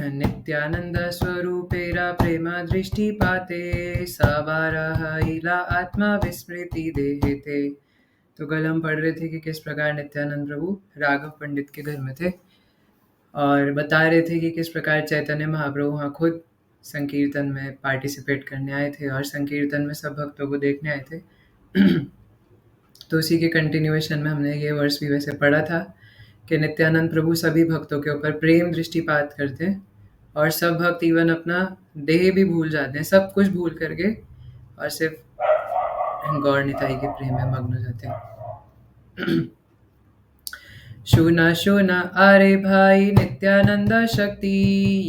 नित्यानंद स्वरूपेरा प्रेम दृष्टिपाते सवारः इला आत्मा विस्मृति देहेते। तो कल हम पढ़ रहे थे कि किस प्रकार नित्यानंद प्रभु राघव पंडित के घर में थे और बता रहे थे कि किस प्रकार चैतन्य महाप्रभु वहाँ खुद संकीर्तन में पार्टिसिपेट करने आए थे और संकीर्तन में सब भक्तों को देखने आए थे। तो उसी के कंटिन्यूएशन में हमने ये वर्ष भी वैसे पढ़ा था कि नित्यानंद प्रभु सभी भक्तों के ऊपर प्रेम दृष्टिपात करते हैं और सब भक्त इवन अपना देह भी भूल जाते हैं, सब कुछ भूल करके और सिर्फ गौर निताई के प्रेम में मग्न हो जाते हैं। शूना शूना अरे भाई नित्यानंद शक्ति,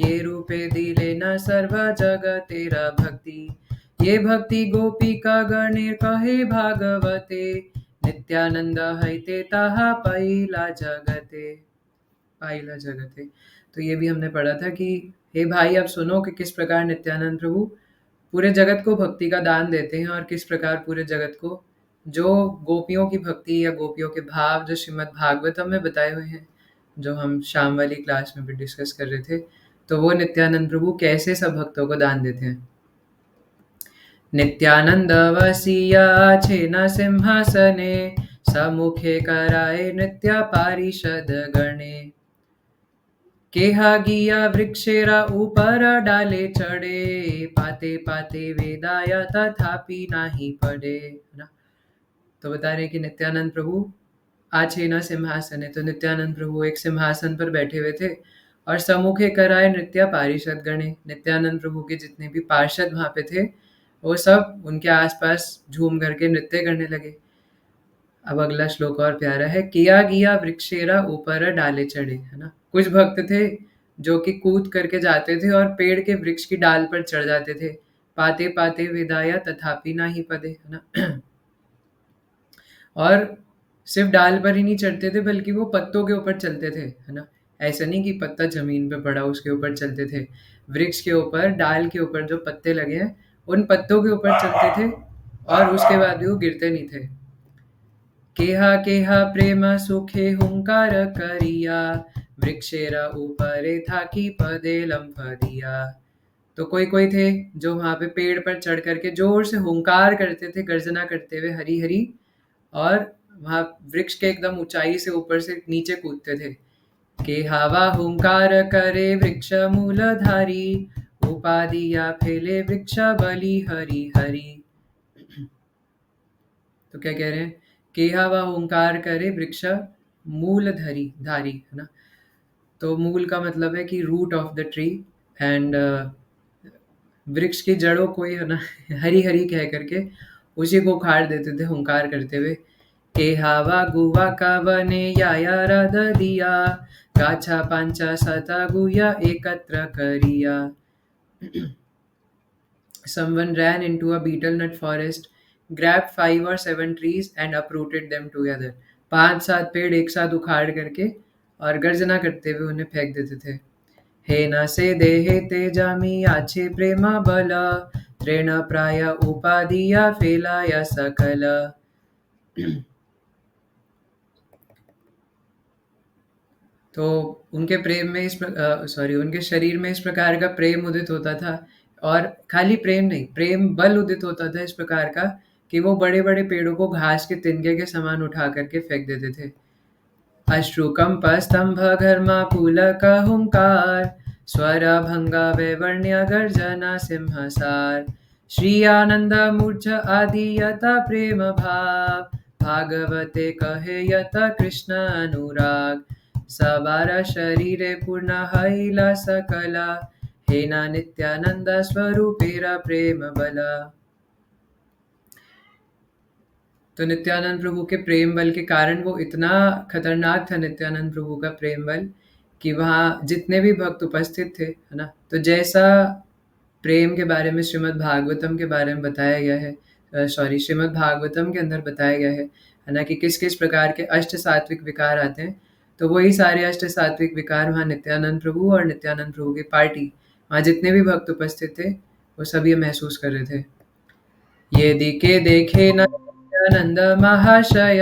ये रूपे दिले न सर्व जग तेरा भक्ति। ये भक्ति गोपी का गणे कहे भागवते, नित्यानंद हैते ताहा पहिला जगते, पहिला जगते। तो ये भी हमने पढ़ा था कि हे भाई आप सुनो कि किस प्रकार नित्यानंद प्रभु पूरे जगत को भक्ति का दान देते हैं और किस प्रकार पूरे जगत को जो गोपियों की भक्ति या गोपियों के भाव जो श्रीमद् भागवतम में बताए हुए हैं, जो हम शाम वाली क्लास में भी डिस्कस कर रहे थे, तो वो नित्यानंद प्रभु कैसे सब भक्तों को दान देते हैं। नित्यानंद वसिया छेना सिंहासने, सम्मुखे कराए नृत्य पारिषद गणे। केहा गिया वृक्षेरा ऊपर डाले चढ़े, पाते पाते वेदाया तथापि नाही पढ़े। ना, तो बता रहे कि नित्यानंद प्रभु आछेना सिंहासन है, तो नित्यानंद प्रभु एक सिंहासन पर बैठे हुए थे और सम्मुखे कराए नृत्य पारिषद गणे। नित्यानंद प्रभु के जितने भी पार्षद वहां पे थे वो सब उनके आसपास झूम करके नृत्य करने लगे। अब अगला श्लोक और प्यारा है, किया गिया वृक्षेरा ऊपर डाले चढ़े, है ना। कुछ भक्त थे जो कि कूद करके जाते थे और पेड़ के वृक्ष की डाल पर चढ़ जाते थे, पाते पाते वेदाया तथापि ना ही पदे, है ना। और सिर्फ डाल पर ही नहीं चढ़ते थे बल्कि वो पत्तों के ऊपर चलते थे, है ना। ऐसा नहीं कि पत्ता जमीन पे पड़ा उसके ऊपर चलते थे, वृक्ष के ऊपर डाल के ऊपर जो पत्ते लगे हैं उन पत्तों के ऊपर चलते थे और उसके बाद भी वो गिरते नहीं थे। केहा केहा प्रेम सुखे हुंकार करिया, वृक्षेरा ऊपरे था कि पदे लम्फ दिया। तो कोई कोई थे जो वहां पे पेड़ पर चढ़ करके जोर से हुंकार करते थे, गर्जना करते हुए हरी हरी, और वहां वृक्ष के एकदम ऊंचाई से ऊपर से नीचे कूदते थे। के हवा हुंकार करे वृक्ष मूलधारी, उपाधिया फैले वृक्ष बलि हरि हरि। तो क्या कह रहे हैं, केहा व ओंकार करे वृक्ष मूल धारी, है ना। तो मूल का मतलब है कि root of the tree, and वृक्ष की जड़ों को ही, है ना, हरी हरी कह करके उसी को उखाड़ देते थे हुंकार करते हुए। केहा वा गुवा का बने या रद दिया, गाछा पांचा सता गुया एकत्र करिया। Someone ran into a betel nut forest, grabbed 5 or 7 trees and uprooted them together. 5-7 पेड़ एक साथ उखाड़ करके और गर्जना करते हुए उन्हें फेंक देते थे। हे न से देहे तेजामी आछे प्रेमा बला, त्रेण प्राय उपाधिया फेलाया सकल। तो उनके प्रेम में उनके शरीर में इस प्रकार का प्रेम उदित होता था, और खाली प्रेम नहीं, प्रेम बल उदित होता था इस प्रकार का कि वो बड़े बड़े पेड़ों को घास के तिनके के समान उठा करके फेंक देते थे। अश्रुकंप स्तंभ घर्मा पुलक हुंकार, स्वर भंगा वैवर्ण्य गर्जना सिंहसार। श्री आनंद मूर्छ आदि यथा प्रेम भाव, भागवते कहे यथा कृष्ण अनुराग। सवार शरीरे पूर्ण हैला सकला, हेना नित्यानंद स्वरूपेरा प्रेम बला। तो नित्यानंद प्रभु के प्रेम बल के कारण वो इतना खतरनाक था, नित्यानंद प्रभु का प्रेम बल, कि वहाँ जितने भी भक्त उपस्थित थे, है ना, तो जैसा प्रेम के बारे में श्रीमद् भागवतम के बारे में बताया गया है, श्रीमद् भागवतम के अंदर बताया गया है ना, कि किस किस प्रकार के अष्ट सात्विक विकार आते हैं, तो वही सारे अष्ट सात्विक विकार वहाँ नित्यानंद प्रभु और नित्यानंद प्रभु की पार्टी, वहाँ जितने भी भक्त उपस्थित थे वो सब ये महसूस कर रहे थे। ये दिके देखे न नित्यानंद महाशय,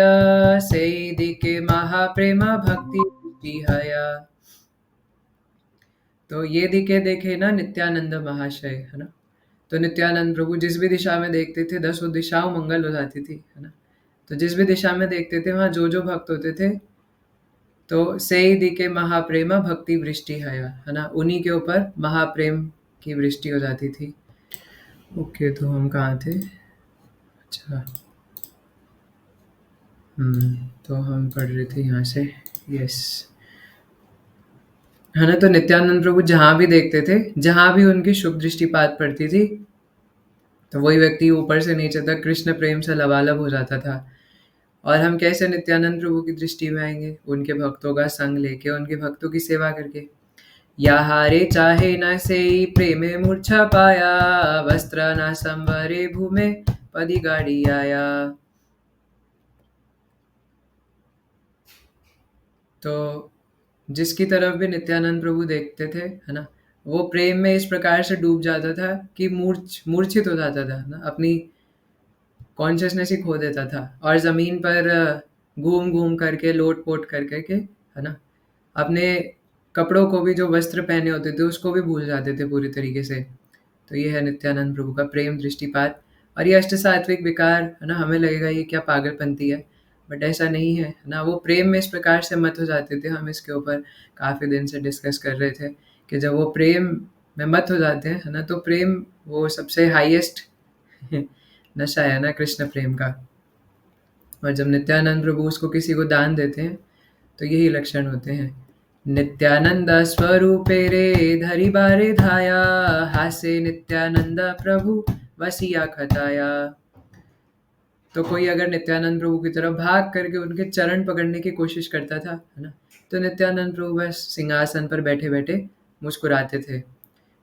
से दिके महाप्रेम भक्ति हया। तो ये दिखे देखे ना नित्यानंद महाशय, है ना। तो नित्यानंद प्रभु जिस भी दिशा में देखते थे 10 दिशाओं मंगल हो जाती थी, है ना। तो जिस भी दिशा में देखते थे वहाँ जो जो भक्त होते थे, तो से ही दिखे महाप्रेमा भक्ति वृष्टि है ना, उन्हीं के ऊपर महाप्रेम की वृष्टि हो जाती थी। ओके, तो हम कहाँ थे? अच्छा, तो हम पढ़ रहे थे यहाँ से। यस, है ना। तो नित्यानंद प्रभु जहाँ भी देखते थे, जहाँ भी उनकी शुभ दृष्टिपात पड़ती थी, तो वही व्यक्ति ऊपर से नीचे तक कृष्ण प्रेम से लबालब हो जाता था। और हम कैसे नित्यानंद प्रभु की दृष्टि में आएंगे? उनके भक्तों का संग लेके, उनके भक्तों की सेवा करके। या हारे चाहे न सेई प्रेमे मूर्छा पाया, वस्त्र न संवरे भूमे पदी गाड़ी आया। तो जिसकी तरफ भी नित्यानंद प्रभु देखते थे, है ना, वो प्रेम में इस प्रकार से डूब जाता था कि मूर्छित हो जाता था ना, अपनी कॉन्शियसनेस ही खो देता था। और ज़मीन पर घूम घूम करके, लोट पोट कर करके, है ना, अपने कपड़ों को भी, जो वस्त्र पहने होते थे उसको भी भूल जाते थे पूरी तरीके से। तो ये है नित्यानंद प्रभु का प्रेम दृष्टिपात। और ये अष्ट सात्विक विकार, है ना, हमें लगेगा ये क्या पागलपंती है, बट ऐसा नहीं है ना। वो प्रेम में इस प्रकार से मत हो जाते थे। हम इसके ऊपर काफ़ी दिन से डिस्कस कर रहे थे कि जब वो प्रेम में मत हो जाते हैं, है ना, तो प्रेम वो सबसे हाईएस्ट नशा है ना, कृष्ण प्रेम का। और जब नित्यानंद प्रभु उसको किसी को दान देते हैं, तो यही लक्षण होते हैं। नित्यानंद स्वरूपे रे धरि बारे धाया, हासे नित्यानंद प्रभु वसिया खताया। तो कोई अगर नित्यानंद प्रभु की तरफ भाग करके उनके चरण पकड़ने की कोशिश करता था, है ना, तो नित्यानंद प्रभु बस सिंहासन पर बैठे बैठे मुस्कुराते थे।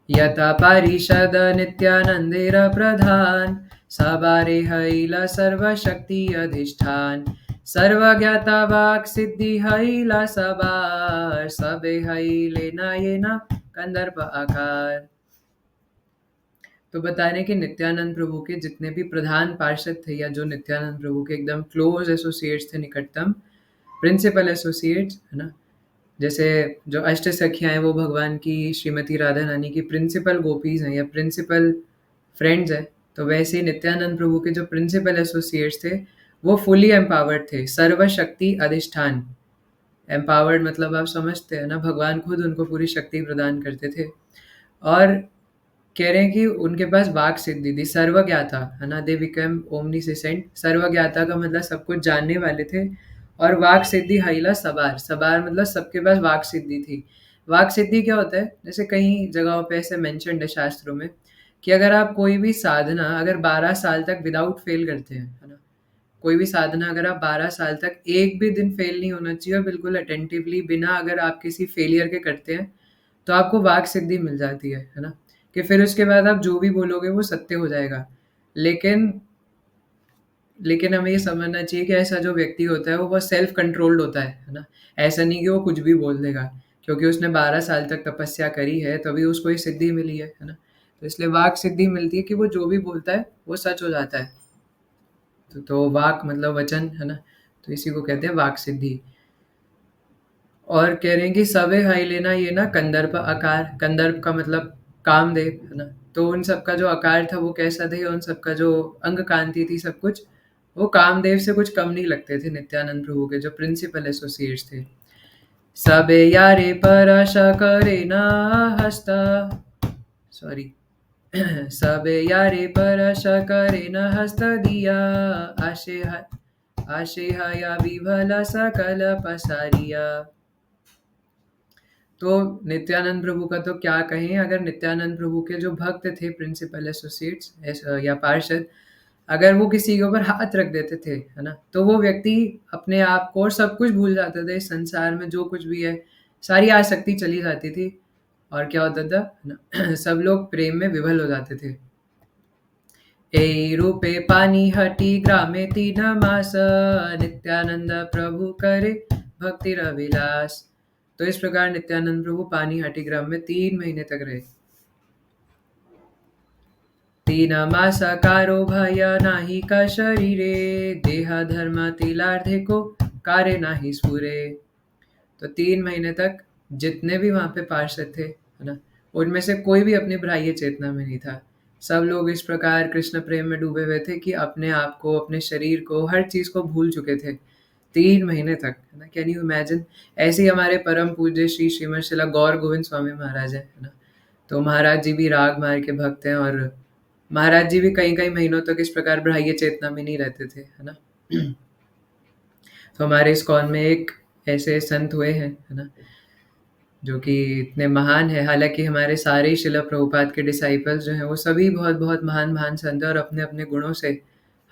यथा पारिषद नित्यानंदेर प्रधान, सबारे हैला सर्वशक्ति अधिष्ठान, सर्वज्ञाता वाक् सिद्धि हैला सबार, सबे हैले नयना कंदर्प आकार। तो बता रहे कि नित्यानंद प्रभु के जितने भी प्रधान पार्षद थे, या जो नित्यानंद प्रभु के एकदम क्लोज एसोसिएट्स थे, निकटतम प्रिंसिपल एसोसिएट्स, है ना, जैसे जो अष्ट सखियाँ हैं वो भगवान की श्रीमती राधा रानी की प्रिंसिपल गोपीज हैं या प्रिंसिपल फ्रेंड्स हैं, तो वैसे ही नित्यानंद प्रभु के जो प्रिंसिपल एसोसिएट्स थे वो फुली एम्पावर्ड थे, सर्वशक्ति अधिष्ठान। एम्पावर्ड मतलब आप समझते हैं ना, भगवान खुद उनको पूरी शक्ति प्रदान करते थे। और कह रहे हैं कि उनके पास वाक सिद्धि थी, सर्वज्ञाता, है ना, दे बिकम ओमनीसेंट। सर्वज्ञाता का मतलब सब कुछ जानने वाले थे। और वाक सिद्धि हाइला सबार, सबार मतलब सबके पास वाक सिद्धि थी। वाक सिद्धि क्या होता है? जैसे कई जगहों पे ऐसे मेंशन्ड है शास्त्रों में कि अगर आप कोई भी साधना अगर 12 साल तक विदाउट फेल करते हैं, है ना, कोई भी साधना अगर आप 12 साल तक एक भी दिन फेल नहीं होना चाहिए और बिल्कुल अटेंटिवली बिना अगर आप किसी फेलियर के करते हैं, तो आपको वाक सिद्धि मिल जाती है ना, कि फिर उसके बाद आप जो भी बोलोगे वो सत्य हो जाएगा। लेकिन लेकिन हमें ये समझना चाहिए कि ऐसा जो व्यक्ति होता है वो बहुत सेल्फ कंट्रोल्ड होता है ना। ऐसा नहीं कि वो कुछ भी बोल देगा, क्योंकि उसने 12 साल तक तपस्या करी है तभी उसको ये सिद्धि मिली है ना। तो इसलिए वाक सिद्धि मिलती है कि वो जो भी बोलता है वो सच हो जाता है। तो वाक मतलब वचन, है ना, तो इसी को कहते हैं वाक सिद्धि। और कह रहे हैं कि सवे हाई लेना ये ना कंदर्प आकार, कंदर्प का मतलब कामदेव, है ना। तो उन सबका जो आकार था वो कैसा था, उन सबका जो अंग कांति थी, सब कुछ वो कामदेव से कुछ कम नहीं लगते थे नित्यानंद प्रभु के जो प्रिंसिपल एसोसिएट्स थे। सबे यारे पर आशा करे ना हस्ता, सॉरी सबे यारे पर आशा करे न हस्त दिया, आशे हया विभला सकल पसारिया। तो नित्यानंद प्रभु का तो क्या कहें, अगर नित्यानंद प्रभु के जो भक्त थे प्रिंसिपल एसोसिएट्स या पार्षद, अगर वो किसी के ऊपर हाथ रख देते थे, है ना, तो वो व्यक्ति अपने आप को और सब कुछ भूल जाता था। इस संसार में जो कुछ भी है सारी आसक्ति चली जाती थी। और क्या होता था, है ना, सब लोग प्रेम में विभल हो जाते थे। ए रूपे पानी हटी ग्रामे 3 मास, नित्यानंद प्रभु करे भक्ति रविलास। तो इस प्रकार नित्यानंद प्रभु पानी हाटी ग्राम में 3 महीने तक रहे। 3 मासा कारो भय नाही का शरीरे, देहा धर्म तिलार्धे को कार्य नाही स्फुरे। तो 3 महीने तक जितने भी वहां पे पार्षद थे, है ना? उनमें से कोई भी अपनी बाह्य चेतना में नहीं था। सब लोग इस प्रकार कृष्ण प्रेम में डूबे हुए थे कि अपने आप को, अपने शरीर को, हर चीज़ को भूल चुके थे 3 महीने तक, है ना? Can you imagine? ऐसे ही हमारे परम पूज्य श्री श्रीमद शिला गौर गोविंद स्वामी महाराज हैं, है ना? तो महाराज जी भी राग मार्ग के भक्त हैं और महाराज जी भी कई-कई महीनों तक इस प्रकार बाह्य चेतना में नहीं रहते थे, है ना? तो हमारे इस्कॉन में एक ऐसे संत हुए हैं, है ना? जो कि इतने महान हैं। हालाँकि हमारे सारे ही शिला प्रभुपाद के डिसाइपल्स जो हैं, वो सभी बहुत-बहुत महान-महान संत हैं और अपने-अपने गुणों से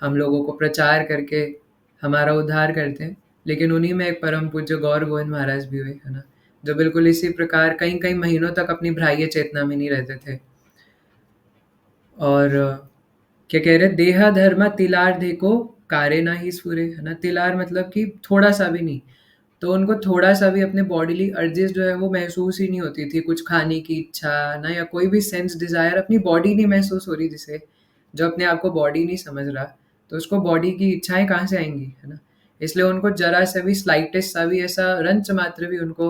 हम लोगों को प्रचार करके हमारा उद्धार करते हैं। लेकिन उन्हीं में एक परम पूज्य गौर गोविंद महाराज भी हुए, है ना? जो बिल्कुल इसी प्रकार कई-कई महीनों तक अपनी बाह्य चेतना में नहीं रहते थे। और क्या कह रहे हैं? देहा धर्मा तिलार देखो कारे ना ही स्फुरे, है ना? तिलार मतलब कि थोड़ा-सा भी नहीं। तो उनको थोड़ा-सा भी अपने बॉडीली अर्जेस जो है वो महसूस ही नहीं होती थी, कुछ खाने की इच्छा ना या कोई भी सेंस डिज़ायर अपनी बॉडी नहीं महसूस हो रही जिसे, जो अपने आप को बॉडी नहीं समझ रहा, तो उसको बॉडी की इच्छाएँ कहाँ से आएँगी, है ना? इसलिए उनको ज़रा-सा भी स्लाइटेस्ट सा भी ऐसा रंच मात्र भी उनको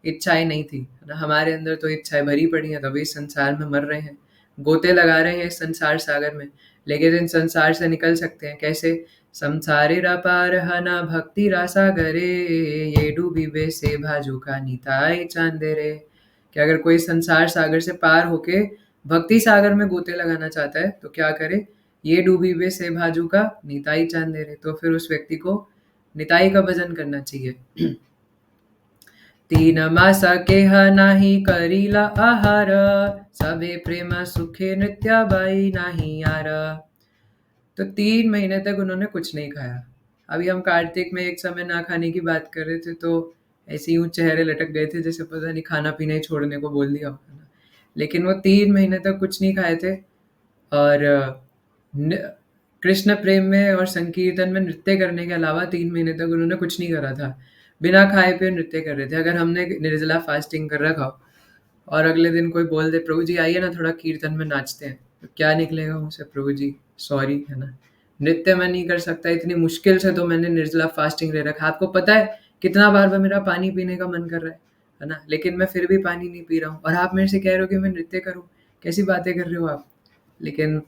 इच्छाएँ नहीं थी, है ना? हमारे अंदर तो इच्छाएँ भरी पड़ी हैं, तभी इस संसार में मर रहे हैं, गोते लगा रहे हैं इस संसार सागर में, लेकिन इन संसार से निकल सकते हैं कैसे? संसारेर पार हना भक्ति रासागरे ये डूबी से भाजू का निताई चांदे रे। कि अगर कोई संसार सागर से पार होके भक्ति सागर में गोते लगाना चाहता है तो क्या करे? ये डूबी बे से भाजू का निताई चांदे रे। तो फिर उस व्यक्ति को निताई का भजन करना चाहिए। तीन मास केह नाही करीला आहार सबे प्रेम सुखे नृत्याबाई नाही यार। तो 3 महीने तक उन्होंने कुछ नहीं खाया। अभी हम कार्तिक में एक समय ना खाने की बात कर रहे थे तो ऐसे यूँ चेहरे लटक गए थे जैसे पता नहीं खाना-पीना ही छोड़ने को बोल दिया हो, है ना? लेकिन वो 3 महीने तक कुछ नहीं खाए थे और न कृष्ण प्रेम में और संकीर्तन में नृत्य करने के अलावा 3 महीने तक उन्होंने कुछ नहीं करा था। बिना खाए-पिए नृत्य कर रहे थे। अगर हमने निर्जला फास्टिंग कर रखा हो और अगले दिन कोई बोल दे प्रभु जी आइए ना थोड़ा कीर्तन में नाचते हैं, तो क्या निकलेगा मुँह से? प्रभु जी सॉरी, है ना? नृत्य मैं नहीं कर सकता, इतनी मुश्किल से तो मैंने निर्जला फास्टिंग ले रखा है। आपको पता है कितना बार मेरा पानी पीने का मन कर रहा है ना? लेकिन मैं फिर भी पानी नहीं पी रहा हूँ और आप मेरे से कह रहे हो कि मैं नृत्य करूँ, कैसी बातें कर रहे हो आप? लेकिन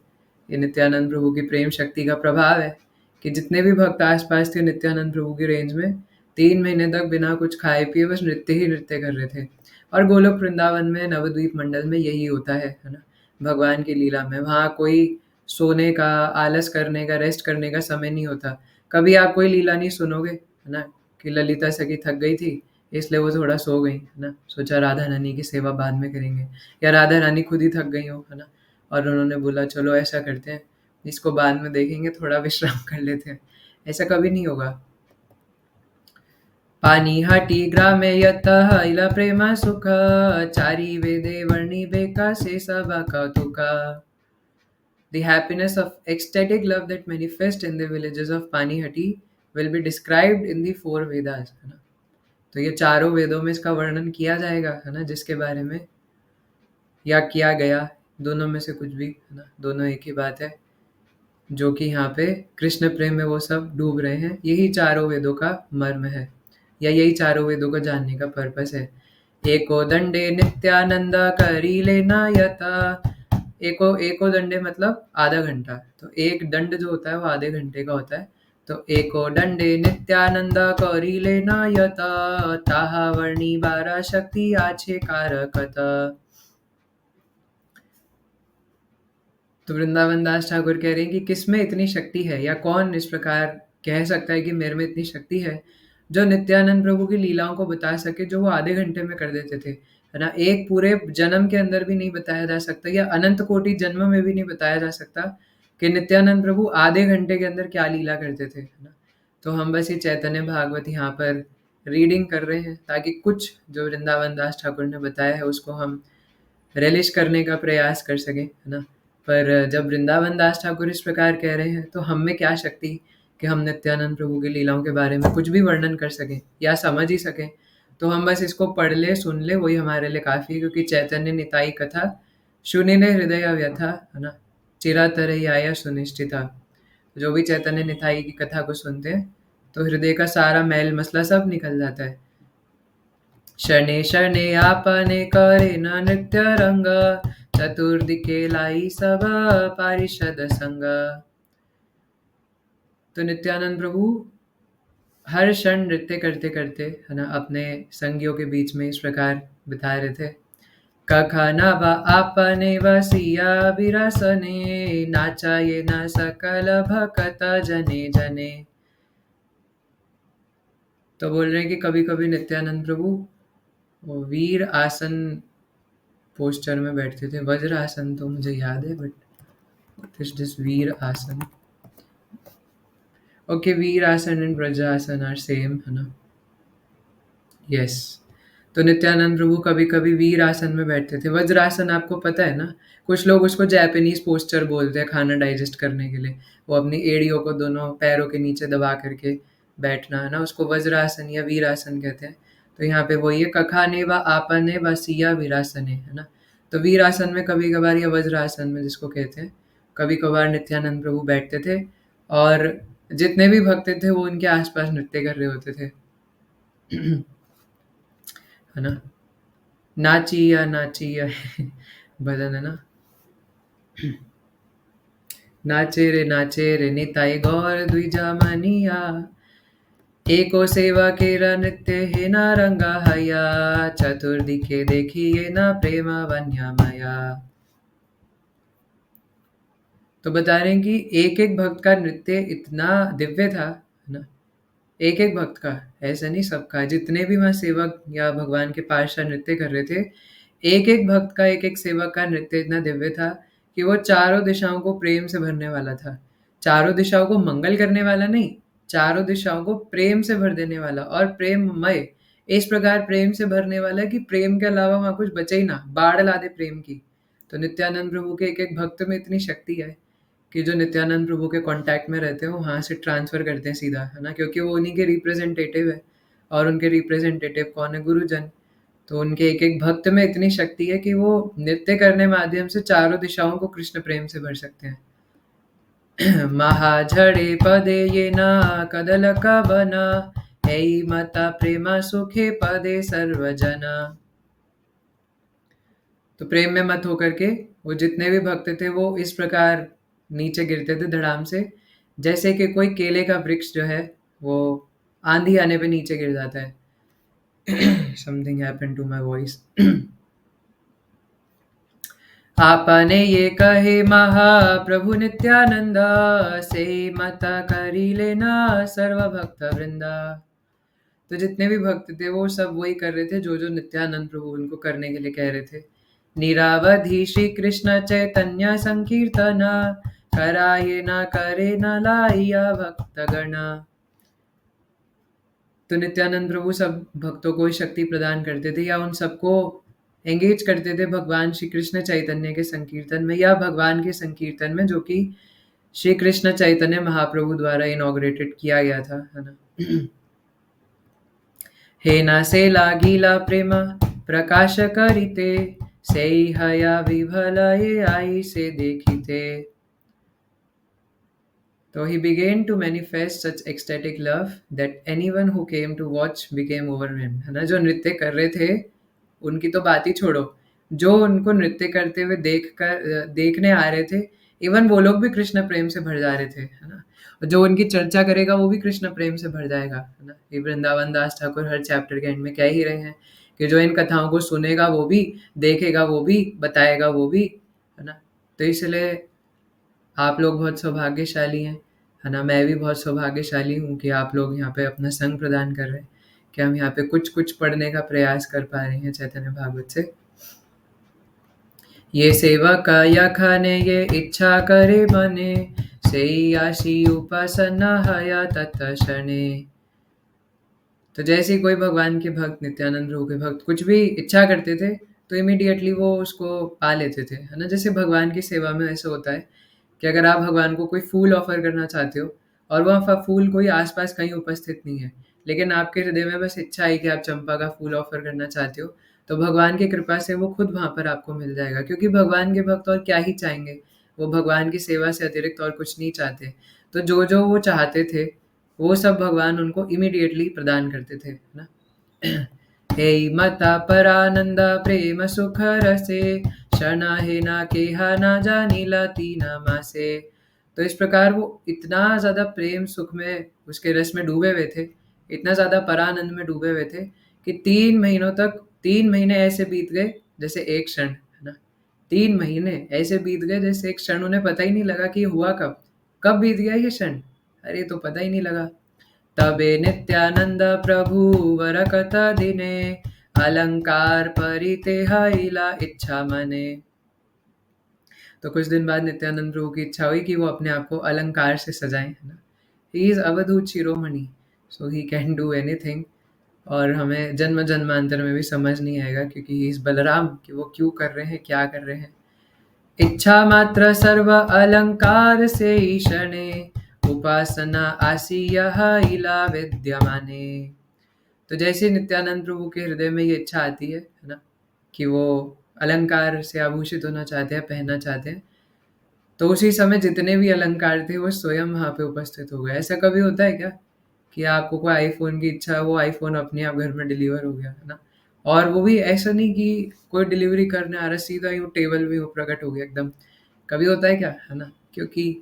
ये नित्यानंद प्रभु की प्रेम शक्ति का प्रभाव है कि जितने भी भक्त आस-पास थे नित्यानंद प्रभु की रेंज में, 3 महीने तक बिना कुछ खाए-पिए बस नृत्य ही नृत्य कर रहे थे। और गोलोक वृंदावन में नवद्वीप मंडल में यही होता है ना? भगवान की लीला में। वहाँ कोई सोने का, आलस करने का, रेस्ट करने का समय नहीं होता। कभी आप कोई लीला नहीं सुनोगे, है ना? कि ललिता सखी थक गई थी, इसलिए वो थोड़ा सो गईं, है ना? सोचा राधा रानी की सेवा बाद में करेंगे या राधा रानी खुद ही थक गई हों, है ना? और उन्होंने बोला चलो ऐसा करते हैं, इसको बाद में देखेंगे, थोड़ा विश्राम कर लेते हैं। ऐसा कभी नहीं होगा। पानिहाटी ग्रामे यतः इला प्रेम सुख चारी वेदे वर्णिबे का से सब कौतुका। The happiness of ecstatic love that manifests in the villages of Panihati will be described in the 4 Vedas, है ना? तो ये चारों वेदों में इसका वर्णन किया जाएगा, है ना? जिसके बारे में या किया गया, दोनों में से कुछ भी, है ना? दोनों एक ही बात है। जो कि यहाँ पे कृष्ण प्रेम में वो सब डूब रहे हैं। यही चारों वेदों का मर्म है या यही चारों वेदों को जानने का पर्पस है। एको दंडे नित्यानंद करीले नायता। एको दंडे मतलब आधा घंटा। तो एक दंड जो होता है वो आधे घंटे का होता है। तो एको दंडे नित्यानंद करीले नायता ताहा वर्णी बारा शक्ति आछे कारकत। तो वृंदावन दास ठाकुर कह रहे हैं कि किसमें इतनी शक्ति है या कौन इस प्रकार कह सकता है कि मेरे में इतनी शक्ति है जो नित्यानंद प्रभु की लीलाओं को बता सके जो वो आधे घंटे में कर देते थे, है ना? एक पूरे जन्म के अंदर भी नहीं बताया जा सकता या अनंत कोटि जन्म में भी नहीं बताया जा सकता कि नित्यानंद प्रभु आधे घंटे के अंदर क्या लीला करते थे, है ना? तो हम बस ये चैतन्य भागवत यहाँ पर रीडिंग कर रहे हैं ताकि कुछ जो वृंदावन दास ठाकुर ने बताया है उसको हम रिलिश करने का प्रयास कर सकें, है ना? पर जब वृंदावन दास ठाकुर इस प्रकार कह रहे हैं, तो हम में क्या शक्ति कि हम नित्यानंद प्रभु की लीलाओं के बारे में कुछ भी वर्णन कर सकें या समझ ही सकें। तो हम बस इसको पढ़ लें, सुन लें, वही हमारे लिए काफ़ी है क्योंकि चैतन्य निताई कथा सुनिने हृदय व्यथा, है ना? चिरातरैयाय सुनिश्चिता। जो भी चैतन्य निताई की कथा को सुनते हैं, तो हृदय का सारा मैल मसला सब निकल जाता है। शने शने आपने करे न नृत्य रंग, चतुर्दिके लाई सब पारिषद संग। तो नित्यानंद प्रभु हर क्षण नृत्य करते करते, है ना, अपने संगियों के बीच में इस प्रकार बिता रहे थे। कखनव आपने वसिया विरसने, नाचाये न सकल भकत जने जने। तो बोल रहे हैं कि कभी कभी नित्यानंद प्रभु वो वीर आसन पोस्टर में बैठते थे। वज्र आसन तो मुझे याद है, बट दिस वीर आसन। ओके, वीर आसन एंड वज्रासन आर सेम, है ना। यस। तो नित्यानंद प्रभु कभी कभी वीर आसन में बैठते थे। वज्रासन आपको पता है ना, कुछ लोग उसको जापानीज पोस्चर बोलते हैं खाना डाइजेस्ट करने के लिए। वो अपनी एड़ियों को दोनों पैरों के नीचे दबा करके बैठना, है ना, उसको वज्रासन या वीरासन कहते हैं। तो यहाँ पे वही है, कखाने व आपने व सिया वीरासने, है ना। तो वीरासन में कभी कभार या वज्रासन में जिसको कहते हैं, कभी कभार नित्यानंद प्रभु बैठते थे और जितने भी भक्त थे वो उनके आसपास नृत्य कर रहे होते थे। है ना। नाचिया भजन है ना। नाचे रे निताई गौर द्विजा मनिया, एको सेवा केरा नृत्य हे ना रंगा हया, चतुर्दिके देखिए ना प्रेम वन्यमया। तो बता रहे हैं कि एक एक भक्त का नृत्य इतना दिव्य था, है ना। एक एक भक्त का, ऐसा नहीं सबका। जितने भी वहाँ सेवक या भगवान के पार्षद नृत्य कर रहे थे, एक एक भक्त का, एक एक सेवक का नृत्य इतना दिव्य था कि वो चारों दिशाओं को प्रेम से भरने वाला था। चारों दिशाओं को मंगल करने वाला नहीं, चारों दिशाओं को प्रेम से भर देने वाला और प्रेममय। इस प्रकार प्रेम से भरने वाला कि प्रेम के अलावा वहाँ कुछ बचे ही ना, बाढ़ ला दे प्रेम की। तो नित्यानंद प्रभु के एक एक भक्त में इतनी शक्ति है कि जो नित्यानंद प्रभु के कांटेक्ट में रहते हैं वो वहाँ से ट्रांसफ़र करते हैं सीधा, है ना, क्योंकि वो उन्हीं के रिप्रेजेंटेटिव है। और उनके रिप्रेजेंटेटिव कौन है? गुरुजन। तो उनके एक एक भक्त में इतनी शक्ति है कि वो नृत्य करने माध्यम से चारों दिशाओं को कृष्ण प्रेम से भर सकते हैं। महाझड़े पदे ये ना कदल का बना, है माता प्रेमा सुखे पदे सर्वजना। तो प्रेम में मत होकर के वो जितने भी भक्त थे वो इस प्रकार नीचे गिरते थे धड़ाम से, जैसे कि कोई केले का वृक्ष जो है वो आंधी आने पे नीचे गिर जाता है। Something happened to my voice. आपने ये कहे महाप्रभु नित्यानंद, से मता करी लेना सर्व भक्त वृंदा। तो जितने भी भक्त थे वो सब वही कर रहे थे जो जो नित्यानंद प्रभु उनको करने के लिए कह रहे थे। निरावधि श्री कृष्ण चैतन्य संकीर्तन, कराये न करे न लाइया भक्त गणा। तो नित्यानंद प्रभु सब भक्तों को शक्ति प्रदान करते थे या उन सबको एंगेज करते थे भगवान श्री कृष्ण चैतन्य के संकीर्तन में या भगवान के संकीर्तन में, जो कि श्री कृष्ण चैतन्य महाप्रभु द्वारा इनॉग्रेटेड किया गया था, है ना। हे ना से लागिला प्रेम प्रकाश करिते, से हया विभल ये आई से देखिते। So he began to manifest such ecstatic love that anyone who came to watch became overwhelmed, है ना। जो नृत्य कर रहे थे उनकी तो बात ही छोड़ो, जो उनको नृत्य करते हुए देखने आ रहे थे, इवन वो लोग भी कृष्ण प्रेम से भर जा रहे थे, है ना। और जो उनकी चर्चा करेगा वो भी कृष्ण प्रेम से भर जाएगा, है ना। ये वृंदावन दास ठाकुर हर चैप्टर के एंड में कह ही रहे हैं कि जो इन कथाओं को सुनेगा वो भी, देखेगा वो भी, बताएगा वो भी, है ना। तो इसलिए आप लोग बहुत सौभाग्यशाली हैं, है ना। मैं भी बहुत सौभाग्यशाली हूँ कि आप लोग यहाँ पे अपना संग प्रदान कर रहे हैं, कि हम यहाँ पे कुछ कुछ पढ़ने का प्रयास कर पा रहे हैं चैतन्य भागवत से। ये सेवक यखने ये इच्छा करे मने, से आशी उपासना हया तत्क्षणे। तो जैसे ही कोई भगवान के भक्त, नित्यानंद प्रभु के भक्त कुछ भी इच्छा करते थे तो इमीडिएटली वो उसको पा लेते थे, है ना। जैसे भगवान की सेवा में ऐसा होता है कि अगर आप भगवान को कोई फूल ऑफर करना चाहते हो और वह फूल कोई आसपास कहीं उपस्थित नहीं है, लेकिन आपके हृदय में बस इच्छा है कि आप चंपा का फूल ऑफर करना चाहते हो, तो भगवान की कृपा से वो खुद वहाँ पर आपको मिल जाएगा, क्योंकि भगवान के भक्त और क्या ही चाहेंगे, वो भगवान की सेवा से अतिरिक्त और कुछ नहीं चाहते। तो जो जो वो चाहते थे वो सब भगवान उनको इमीडिएटली प्रदान करते थे, है ना। हे मता परानंद प्रेम सुख रसे, शना हे ना केहा ना जानीला तीना मासे। तो इस प्रकार वो इतना ज़्यादा प्रेम सुख में उसके रस में डूबे हुए थे, इतना ज़्यादा परानंद में डूबे हुए थे कि 3 महीनों तक 3 महीने ऐसे बीत गए जैसे एक क्षण, है ना। 3 महीने ऐसे बीत गए जैसे एक क्षण, उन्हें पता ही नहीं लगा कि ये हुआ कब, कब बीत गया ये क्षण, अरे तो पता ही नहीं लगा। तबे नित्यानंद प्रभु वर कथा दिने, अलंकार परिते हईला इच्छा मने। तो कुछ दिन बाद नित्यानंद प्रभु की इच्छा हुई कि वो अपने आप को अलंकार से सजाएं, है ना। He is Avadhoot Shiromani, so he can do anything. और हमें जन्म जन्मांतर में भी समझ नहीं आएगा क्योंकि ही इज बलराम, कि वो क्यों कर रहे हैं, क्या कर रहे हैं। इच्छा मात्र सर्व अलंकार से ईशने, उपासना आसी यह इला विद्यमाने। तो जैसे नित्यानंद प्रभु के हृदय में ये इच्छा आती है ना, कि वो अलंकार से आभूषित होना चाहते हैं, पहनना चाहते हैं, तो उसी समय जितने भी अलंकार थे वो स्वयं वहाँ पे उपस्थित हो गए। ऐसा कभी होता है क्या कि आपको कोई आईफोन की इच्छा है, वो आईफोन अपने आप घर में डिलीवर हो गया, है ना। और वो भी ऐसा नहीं कि कोई डिलीवरी करने आ रहा, सीधा यूँ टेबल में वो प्रकट हो गया एकदम। कभी होता है क्या, है ना, क्योंकि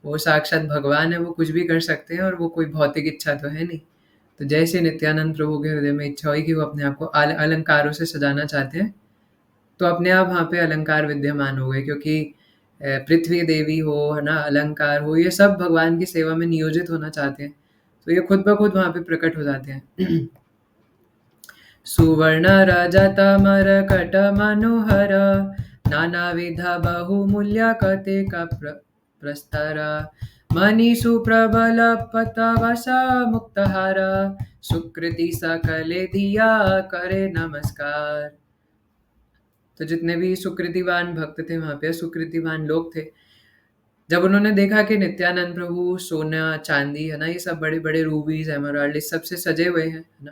वो साक्षात भगवान है, वो कुछ भी कर सकते हैं और वो कोई भौतिक इच्छा तो है नहीं। तो जैसे नित्यानंद प्रभु के हृदय में इच्छा हुई कि वो अपने आप को अलंकारों से सजाना चाहते हैं, तो अपने आप वहाँ पे अलंकार विद्यमान हो गए, क्योंकि पृथ्वी देवी हो, है ना, अलंकार हो, ये सब भगवान की सेवा में नियोजित होना चाहते हैं, तो ये खुद ब खुद वहाँ पे प्रकट हो जाते हैं। सुवर्ण रजत मरकट मनोहर, नानाविध बहुमूल्य कतेक प्रस्तर, मणि सुप्रबल पतवस मुक्तहार, सुकृति सकले दिया करे नमस्कार। तो जितने भी सुकृतिवान भक्त थे वहाँ पे, सुकृतिवान लोग थे, जब उन्होंने देखा कि नित्यानंद प्रभु सोना चांदी, है ना, ये सब बड़े बड़े रूबीज एमराल्ड इस सब से सजे हुए हैं, है ना,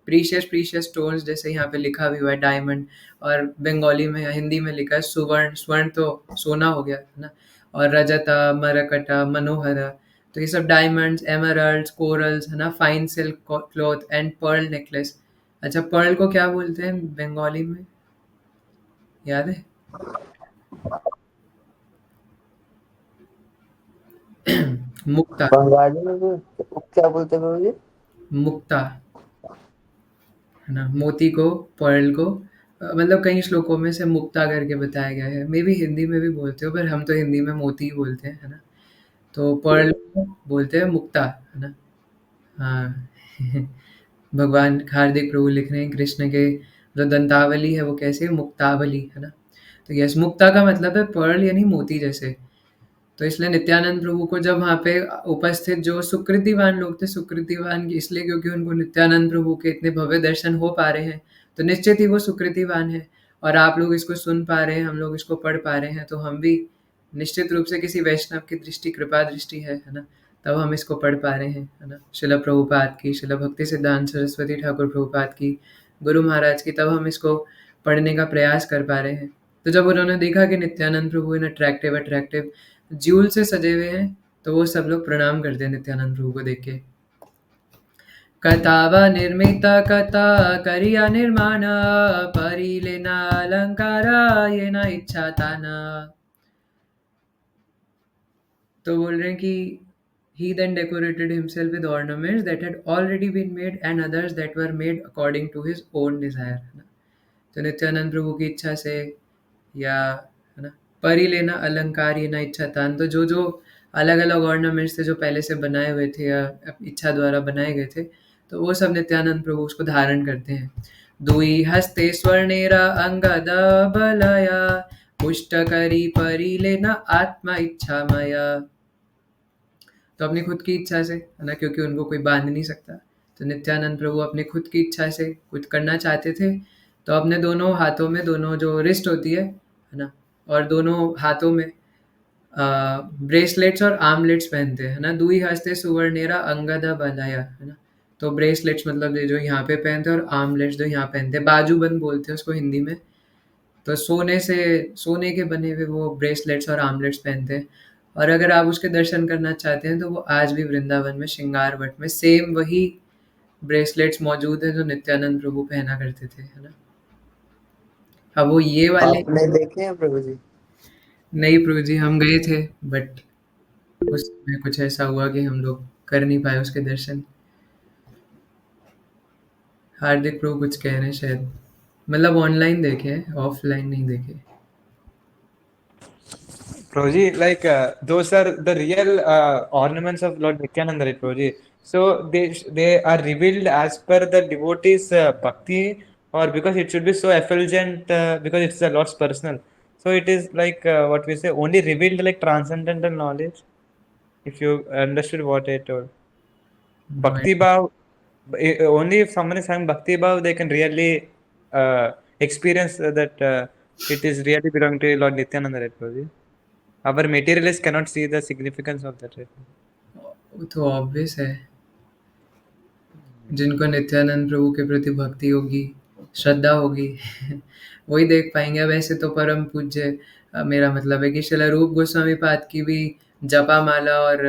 प्रीशियस प्रीशियस स्टोन्स, जैसे यहाँ पे लिखा भी हुआ है डायमंड, और बंगाली में या हिंदी में लिखा है सुवर्ण, स्वर्ण तो सोना हो गया, है ना, और रजता मरकटा मनोहरा, तो ये सब डायमंड्स, एमराल्ड्स, कोरल्स, है ना, fine silk cloth and pearl necklace. अच्छा, पर्ल को क्या बोलते हैं बंगाली में, याद है? मुक्ता। बंगाली में भी क्या बोलते हैं बाबू जी? मुक्ता, है ना, मोती को, पर्ल को, मतलब कई श्लोकों में से मुक्ता करके बताया गया है। मे बी हिंदी में भी बोलते हो, पर हम तो हिंदी में मोती ही बोलते हैं, है ना। तो पर्ल को बोलते हैं मुक्ता, है ना। हाँ। भगवान हार्दिक प्रभु लिख रहे हैं कृष्ण के जो दंतावली है वो कैसे है? मुक्तावली, है ना। तो यस, मुक्ता का मतलब है पर्ल यानी मोती जैसे। तो इसलिए नित्यानंद प्रभु को जब वहाँ पे उपस्थित जो सुकृतिवान लोग थे, सुकृतिवान इसलिए क्योंकि उनको नित्यानंद प्रभु के इतने भव्य दर्शन हो पा रहे हैं, तो निश्चित ही वो सुकृतिवान है। और आप लोग इसको सुन पा रहे हैं, हम लोग इसको पढ़ पा रहे हैं, तो हम भी निश्चित रूप से किसी वैष्णव की दृष्टि कृपा दृष्टि है ना, तब हम इसको पढ़ पा रहे हैं, है ना। शिला प्रभुपाद की, शिला भक्ति सिद्धांत सरस्वती ठाकुर प्रभुपाद की, गुरु महाराज की, तब हम इसको पढ़ने का प्रयास कर पा रहे हैं। तो जब उन्होंने देखा कि नित्यानंद प्रभु इन अट्रैक्टिव अट्रैक्टिव ज्यूल से सजे हुए हैं, तो वो सब लोग प्रणाम करते हैं नित्यानंद प्रभु को देख के। कथावा निर्मित कथा करिया निर्माण, परिलेना अलंकार ये ना इच्छा ताना। तो बोल रहे हैं कि he then decorated himself with ornaments that had already been made and others that were made according to his own desire, है ना। तो नित्यानंद प्रभु की इच्छा से, या, है ना, परी लेना अलंकार ये ना इच्छा तान, तो जो जो अलग अलग ऑर्नामेंट्स थे जो पहले से बनाए हुए थे या इच्छा द्वारा बनाए गए थे, तो वो सब नित्यानंद प्रभु उसको धारण करते हैं। दुई हस्ते स्वर्णेरा अंगद बलया, पुष्ट करी परी लेना आत्मा इच्छा माया। तो अपनी खुद की इच्छा से, है ना, क्योंकि उनको कोई बांध नहीं सकता, तो नित्यानंद प्रभु अपनी खुद की इच्छा से कुछ करना चाहते थे, तो अपने दोनों हाथों में, दोनों जो रिस्ट होती है ना, और दोनों हाथों में ब्रेसलेट्स और आर्मलेट्स पहनते हैं, है ना। दुई हस्ते सुवर्णेरा अंगदा बलाया, है ना। तो ब्रेसलेट्स मतलब ये जो यहाँ पे पहनते हैं, और आर्मलेट्स जो यहाँ पहनते हैं, बाजूबंद बोलते हैं उसको हिंदी में। तो सोने के बने हुए वो ब्रेसलेट्स और आर्मलेट्स पहनते हैं। और अगर आप उसके दर्शन करना चाहते हैं, तो वो आज भी वृंदावन में श्रृंगार वट में सेम वही ब्रेसलेट्स मौजूद हैं जो नित्यानंद प्रभु पहना करते थे, है ना? अब वो ये वाले आपने देखे हैं प्रभु जी? नहीं प्रभु जी, हम गए थे बट उस समय कुछ ऐसा हुआ कि हम लोग कर नहीं पाए उसके दर्शन। हार्दिक प्रभु कुछ कह रहे हैं शायद, मतलब ऑनलाइन देखे हैं, ऑफलाइन नहीं देखे। Prabhuji, like those are the real ornaments of Lord Nityananda, right, Prabhuji? So they are revealed as per the devotee's bhakti, or because it should be so effulgent, because it's the Lord's personal. So it is like what we say, only revealed like transcendental knowledge. If you understood what I told, no bhakti bhav, only if someone is having bhakti bhav, they can really experience that it is really belonging to Lord Nityananda, right, Prabhuji? Our materialists cannot see the significance of that, right? वो तो obvious है, जिनको नित्यानंद प्रभु के प्रति भक्ति होगी, श्रद्धा होगी वही देख पाएंगे। वैसे तो परम पूज्य मेरा मतलब है कि श्रील रूप गोस्वामी पाद की भी जपा माला और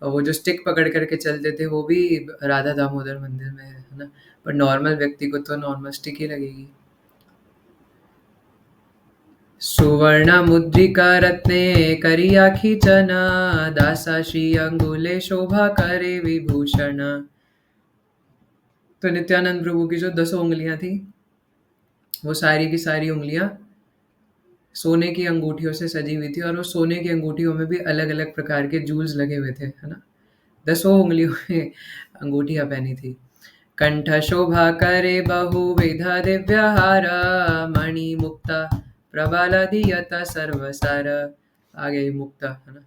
वो जो स्टिक पकड़ करके चलते थे वो भी राधा दामोदर मंदिर में है ना? पर नॉर्मल व्यक्ति को तो नॉर्मल स्टिक ही लगेगी। सुवर्ण मुद्रिका रत्ने करिया खींचन, दासा श्री अंगुले शोभा करे विभूषण। तो नित्यानंद प्रभु की जो 10 उंगलियां थी, वो सारी की सारी उंगलियां सोने की अंगूठियों से सजी हुई थी, और वो सोने की अंगूठियों में भी अलग अलग प्रकार के जूल्स लगे हुए थे, है ना? 10 उंगलियों में अंगूठियां पहनी थी। कंठ शोभा करे बहुविध दिव्यहार, मणि मुक्ता प्रबालधियत सर्वसार। आ गई मुक्ता, है ना?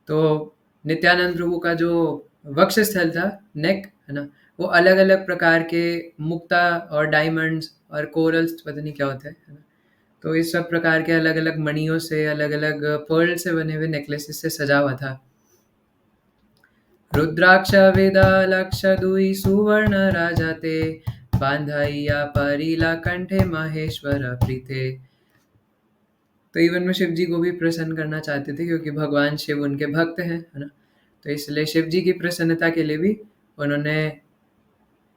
तो नित्यानंद प्रभु का जो वक्षस्थल था, नेक, है ना, वो अलग अलग प्रकार के मुक्ता और डायमंड्स और कोरल्स, पता नहीं क्या होता है ना? तो इस सब प्रकार के अलग अलग मणियों से, अलग अलग पर्ल से बने हुए नेकलेसेस से सजा हुआ था। रुद्राक्ष वेदा लक्ष दुई सुवर्ण राजा ते, बांधाइया परिला कंठे महेश्वर प्रीते। तो इवन में शिव जी को भी प्रसन्न करना चाहते थे, क्योंकि भगवान शिव उनके भक्त हैं, है ना? तो इसलिए शिव जी की प्रसन्नता के लिए भी उन्होंने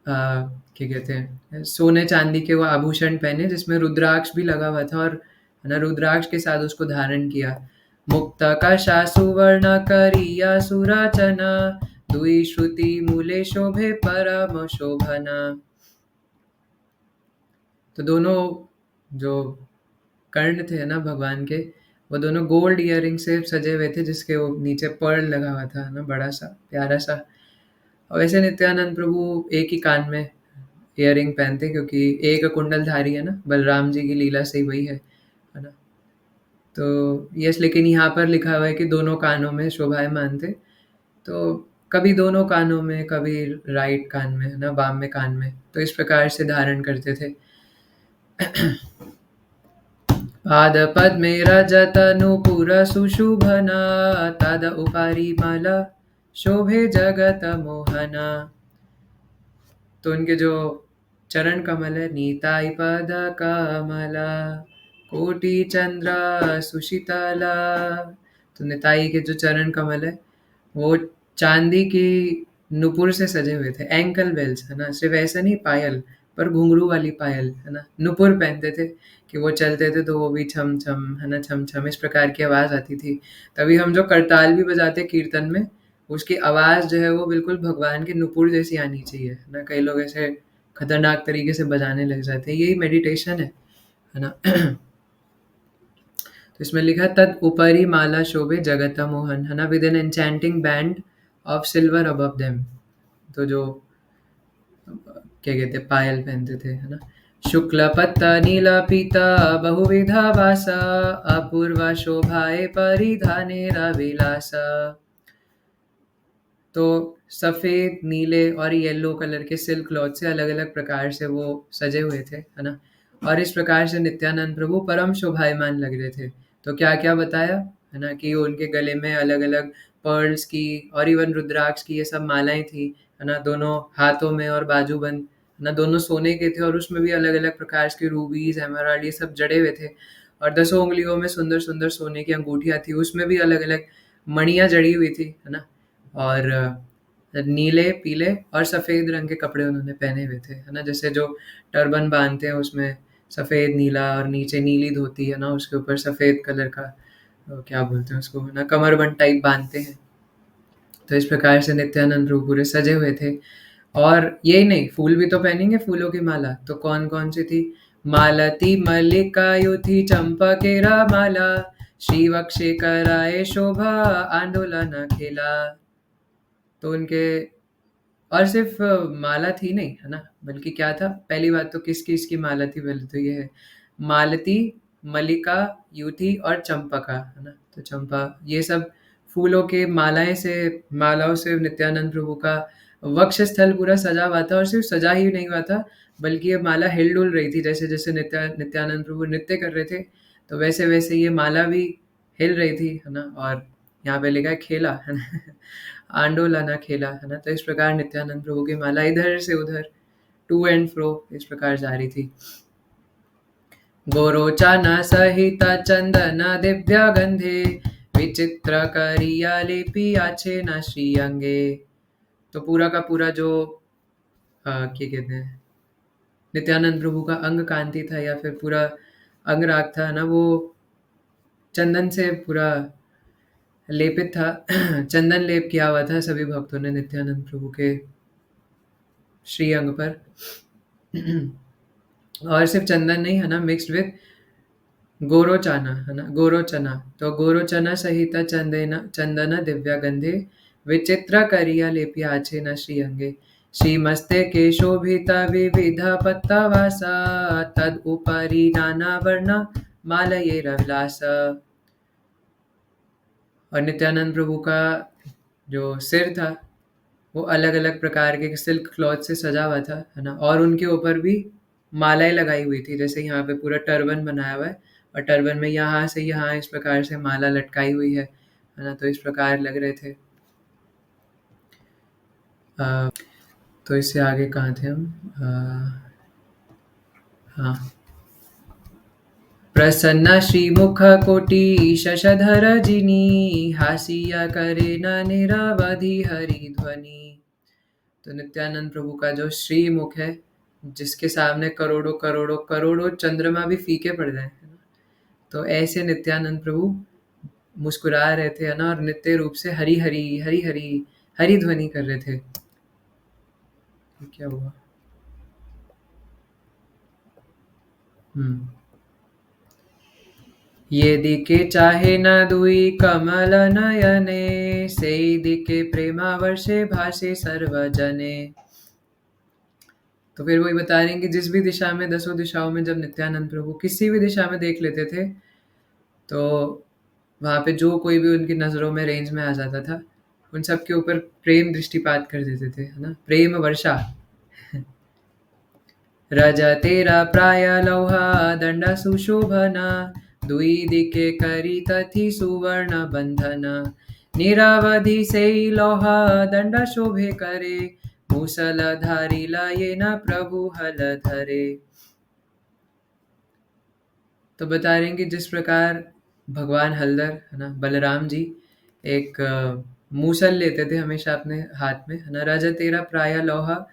क्या कहते हैं, सोने चांदी के वो आभूषण पहने जिसमें रुद्राक्ष भी लगा हुआ था, और है ना, रुद्राक्ष के साथ उसको धारण किया। मुक्त कशा सुवर्ण करिया सुराचना, दुई श्रुति मूले शोभे परम शोभना। तो दोनों जो कर्ण थे ना भगवान के, वो दोनों गोल्ड इयररिंग से सजे हुए थे, जिसके वो नीचे पर्ल लगा हुआ था ना, बड़ा सा प्यारा सा। और वैसे नित्यानंद प्रभु एक ही कान में इयररिंग पहनते, क्योंकि एक कुंडलधारी है ना, बलराम जी की लीला से ही वही है ना? तो यस, लेकिन यहाँ पर लिखा हुआ है कि दोनों कानों में शोभायमान थे। तो कभी दोनों कानों में, कभी राइट कान में, है ना, वाम में कान में, तो इस प्रकार से धारण करते थे। पाद पद्मे रजत नूपुर सुशुभना, तद उपारी माला शोभे जगत मोहना। तो उनके जो चरण कमल है, नीताई पद कमला कोटि चंद्र सुशीतला। तो निताई के जो चरण कमल है, वो चांदी की नुपुर से सजे हुए थे, एंकल बेल्स, है ना? सिर्फ ऐसा नहीं पायल, पर घुंघरू वाली पायल, है ना, नुपुर पहनते थे कि वो चलते थे तो वो भी छम छम, है ना, छम छम इस प्रकार की आवाज आती थी। तभी हम जो करताल भी बजाते कीर्तन में, उसकी आवाज जो है वो बिल्कुल भगवान के नुपुर जैसी आनी चाहिए, है ना? कई लोग ऐसे खतरनाक तरीके से बजाने लग जाते हैं, यही मेडिटेशन है ना? तो इसमें लिखा तद उपरी माला शोभे जगत मोहन, है ना, with an enchanting band of silver above them. तो जो क्या कहते हैं, पायल पहनते थे, है ना? शुक्ल पत्ता नीला पीता बहुविधा वासा, अपूर्वा शोभाए परिधाने रविलासा। तो सफ़ेद, नीले और येलो कलर के सिल्क क्लॉथ से अलग अलग प्रकार से वो सजे हुए थे, है ना? और इस प्रकार से नित्यानंद प्रभु परम शोभायमान लग रहे थे। तो क्या क्या बताया, है ना, कि उनके गले में अलग अलग पर्ल्स की और इवन रुद्राक्ष की ये सब मालाएं थी, है ना? दोनों हाथों में और बाजूबंद, है ना, दोनों सोने के थे, और उसमें भी अलग अलग प्रकार के रूबीज, एमराल्ड, ये सब जड़े हुए थे। और 10 उंगलियों में सुंदर सुंदर सोने की अंगूठियां थी, उसमें भी अलग अलग मणियां जड़ी हुई थी, है ना? और नीले, पीले और सफ़ेद रंग के कपड़े उन्होंने पहने हुए थे, है ना? जैसे जो टर्बन बाँधते हैं उसमें सफ़ेद, नीला और नीचे नीली धोती है ना, उसके ऊपर सफ़ेद कलर का क्या बोलते हैं उसको ना, कमरबंद टाइप बाँधते हैं। तो इस प्रकार से नित्यानंद प्रभु पूरे सजे हुए थे। और यही नहीं, फूल भी तो पहनेंगे, फूलों की माला। तो कौन-कौन सी थी? मालती मल्लिकायुधि चंपकेरा माला, श्री वक्षे कराए शोभा आंदोलन खेला। तो उनके और सिर्फ माला थी नहीं, है ना? बल्कि क्या था? पहली बात तो किस-किस की माला थी पहले तो ये है। मालती, मल्लिका, युति और चंपका, है ना? तो चंपा ये सब फूलों के मालाओं से नित्यानंद प्रभु का वक्षस्थल पूरा सजा हुआ था और सिर्फ सजा ही नहीं हुआ था, बल्कि ये माला हिल-डुल रही थी। जैसे-जैसे नित्यानंद प्रभु नृत्य कर रहे थे, तो वैसे-वैसे ये माला भी हिल रही थी, है ना? और यहाँ पे लिखा है खेला, है ना? आंडोलाना खेला, है ना? तो इस प्रकार नित्यानंद प्रभु की माला इधर से उधर टू एंड फ्रो इस प्रकार जा रही थी। गोरोचन सहित चंदन दिव्य गंधे, विचित्र करिया लेपी आछे न श्री अंगे। तो पूरा का पूरा जो क्या कहते हैं, नित्यानंद प्रभु का अंग कांति था या फिर पूरा अंग राग था ना, वो चंदन से पूरा लेपित था। चंदन लेप किया हुआ था सभी भक्तों ने नित्यानंद प्रभु के श्री अंग पर। और सिर्फ चंदन नहीं, है ना, मिक्स्ड विद गोरोचाना, है ना, गोरोचना। तो गोरोचना सहित चंदन दिव्या गंधे, विचित्र करिया लेपिया आछे न श्री अंगे, श्रीमस्ते केशोभित विविध पत्तवासा, तद उपरि नाना वर्ण मालये रविलास। और नित्यानंद प्रभु का जो सिर था वो अलग-अलग प्रकार के सिल्क क्लॉथ से सजा हुआ था, है ना? और उनके ऊपर भी मालाएँ लगाई हुई थी, जैसे यहाँ पे पूरा टर्बन बनाया हुआ है और टर्बन में यहाँ से यहाँ इस प्रकार से माला लटकाई हुई है ना? तो इस प्रकार लग रहे थे। तो इससे आगे कहाँ थे हम? हाँ। प्रसन्न श्रीमुख कोटि शशधर जिनी, हासिया करे न निरवधि हरि ध्वनि। तो नित्यानंद प्रभु का जो श्रीमुख है, जिसके सामने करोड़ों करोड़ों करोड़ों चंद्रमा भी फीके पड़ जाए, है ना? तो ऐसे नित्यानंद प्रभु मुस्कुरा रहे थे, है ना? और नित्य रूप से हरि हरि हरि हरि हरि ध्वनि कर रहे थे। क्या हुआ? ये दिके चाहे न दुई कमल नयने, से दिके प्रेमा वर्षे भाषे सर्वजने। तो फिर वही बता रहे हैं कि जिस भी दिशा में, दसों दिशाओं में जब नित्यानंद प्रभु किसी भी दिशा में देख लेते थे, तो वहाँ पे जो कोई भी उनकी नज़रों में रेंज में आ जाता था, उन सब के ऊपर प्रेम दृष्टिपात कर देते थे, है ना? प्रेम वर्षा। रजतेरा प्राय लौहा दंड सुशोभना, दुई दिके करी तथि सुवर्ण बंधना, निरवधि से लौहा दंड शोभे करे, मूसल धारी लाये न प्रभु हल धरे। तो बता रहे हैं कि जिस प्रकार भगवान हलधर, है ना, बलराम जी एक मूसल लेते थे हमेशा अपने हाथ में, है ना, राजा तेरा प्राय लोहा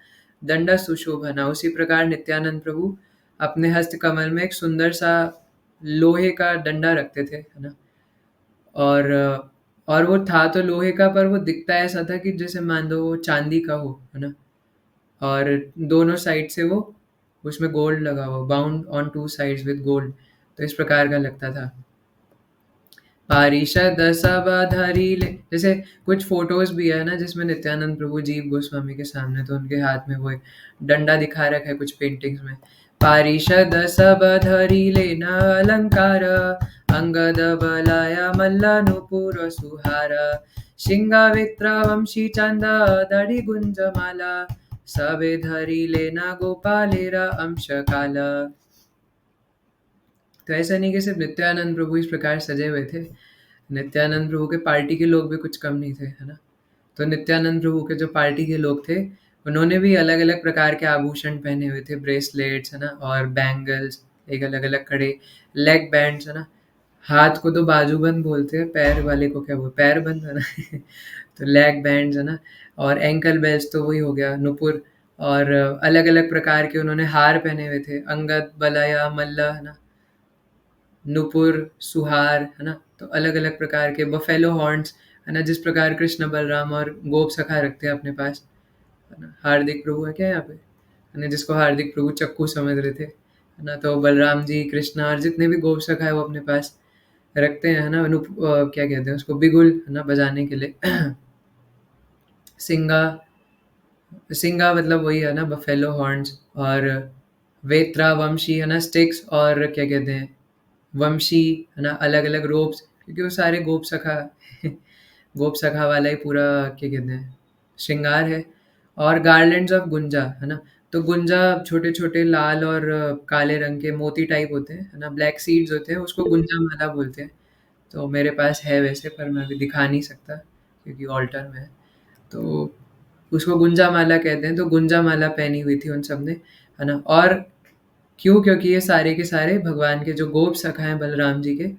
दंडा सुशोभना, उसी प्रकार नित्यानंद प्रभु अपने हस्त कमल में एक सुंदर सा लोहे का डंडा रखते थे, है ना। और वो था तो लोहे का, पर वो दिखता ऐसा था कि जैसे मान लो वो चांदी का हो, है ना। और दोनों साइड से वो उसमें गोल्ड लगा हुआ, bound on two sides with gold. तो इस प्रकार का लगता था। पारिषद सब धरी ले, जैसे कुछ फोटोज भी है ना जिसमें नित्यानंद प्रभु जीव गोस्वामी के सामने, तो उनके हाथ में वो एक डंडा दिखा रखा है कुछ पेंटिंग्स में। पारिषद सब धरी ले न अलंकार, अंगद बलाया मल्ल नुपुर सुहार, सिंगावित्र वंशी चंद दड़ी गुंज माला, सबे धरी ले न गोपालेरा अंश काला। तो ऐसा नहीं कि सिर्फ नित्यानंद प्रभु इस प्रकार सजे हुए थे, नित्यानंद प्रभु के पार्टी के लोग भी कुछ कम नहीं थे, है ना। तो नित्यानंद प्रभु के जो पार्टी के लोग थे, उन्होंने भी अलग अलग प्रकार के आभूषण पहने हुए थे, ब्रेसलेट्स, है ना, और बैंगल्स, एक अलग अलग कड़े, लेग बैंड्स, है ना, हाथ को तो बाजूबंद बोलते हैं, पैर वाले को क्या बोलते, पैरबंद है ना। तो लेग बैंड्स है ना, और एंकल बेल्ट तो वही हो गया, नुपुर। और अलग अलग प्रकार के उन्होंने हार पहने हुए थे, अंगद, बलया, मल्ल है ना, नुपुर, सुहार है ना। तो अलग अलग प्रकार के बफेलो हॉर्न्स है ना, जिस प्रकार कृष्ण बलराम और गोप सखा रखते हैं अपने पास है ना। हार्दिक प्रभु है क्या यहाँ पे है ना, जिसको हार्दिक प्रभु चक्कू समझ रहे थे है ना। तो बलराम जी, कृष्णा और जितने भी गोप सखा है वो अपने पास रखते हैं है ना। क्या कहते हैं उसको, बिगुल है ना, बजाने के लिए। सिंगा, सिंगा मतलब वही है ना, बफेलो हॉर्न्स। और वेत्रा, वंशी है ना, स्टिक्स। और क्या कहते हैं, वंशी है ना, अलग अलग रोप्स, क्योंकि वो सारे गोप सखा गोप सखा वाला ही पूरा क्या कहते हैं श्रृंगार है। और गार्लैंड्स ऑफ गुंजा है ना। तो गुंजा छोटे छोटे लाल और काले रंग के मोती टाइप होते हैं है ना, ब्लैक सीड्स होते हैं, उसको गुंजा माला बोलते हैं। तो मेरे पास है वैसे, पर मैं अभी दिखा नहीं सकता क्योंकि ऑल्टर में है। तो उसको गुंजा माला कहते हैं। तो गुंजा माला पहनी हुई थी उन सब ने है ना। और क्यों, क्योंकि ये सारे के सारे भगवान के जो गोप सखा हैं बलराम जी के,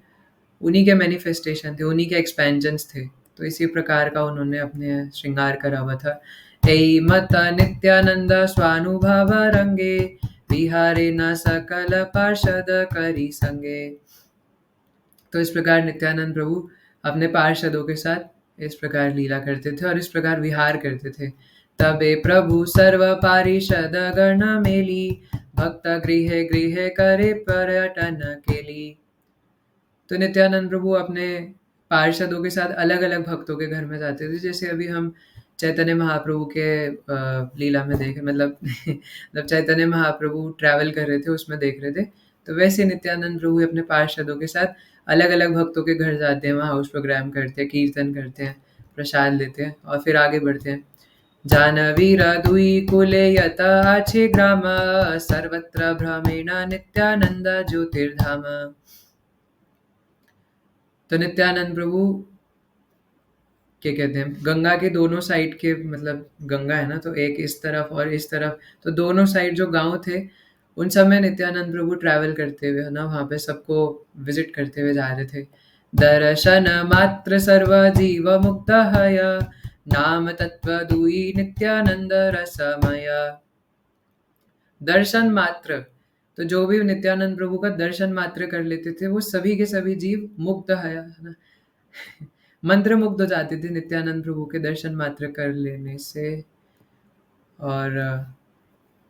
उन्हीं के मैनिफेस्टेशन थे, उन्हीं के एक्सपेंजन्स थे। तो इसी प्रकार का उन्होंने अपने श्रृंगार करा हुआ था। ऐ मत नित्यानंद स्वानुभाव रंगे, बिहारे न सकल पार्षद करी संगे। तो इस प्रकार नित्यानंद प्रभु अपने पार्षदों के साथ इस प्रकार लीला करते थे और इस प्रकार विहार करते थे। तबे प्रभु सर्व पारिषद गण मेली, भक्त गृह गृह करे पर्यटन केली। तो नित्यानंद प्रभु अपने पार्षदों के साथ अलग अलग भक्तों के घर में जाते थे। जैसे अभी हम चैतन्य महाप्रभु के लीला में देखे, मतलब जब चैतन्य महाप्रभु ट्रैवल कर रहे थे उसमें देख रहे थे। तो वैसे नित्यानंद प्रभु अपने पार्षदों के साथ अलग अलग भक्तों के घर जाते हैं, वहाँ हाउस प्रोग्राम करते हैं, कीर्तन करते हैं, प्रसाद लेते हैं और फिर आगे बढ़ते हैं। जानवीर दुई कुले यत आछे ग्राम, सर्वत्र भ्रमेण नित्यानंद ज्योतिर्धाम। तो नित्यानंद प्रभु क्या कहते हैं, गंगा के दोनों साइड के, मतलब गंगा है ना, तो एक इस तरफ और इस तरफ, तो दोनों साइड जो गांव थे उन सब में नित्यानंद प्रभु ट्रैवल करते हुए है ना, वहाँ पे सबको विजिट करते हुए जा रहे थे। दर्शन मात्र सर्व जीव मुक्त हय, नाम तत्व दुई नित्यानंद रसमय। दर्शन मात्र, तो जो भी नित्यानंद प्रभु का दर्शन मात्र कर लेते थे वो सभी के सभी जीव मुग्ध है ना, मंत्र मुग्ध हो जाते थे नित्यानंद प्रभु के दर्शन मात्र कर लेने से। और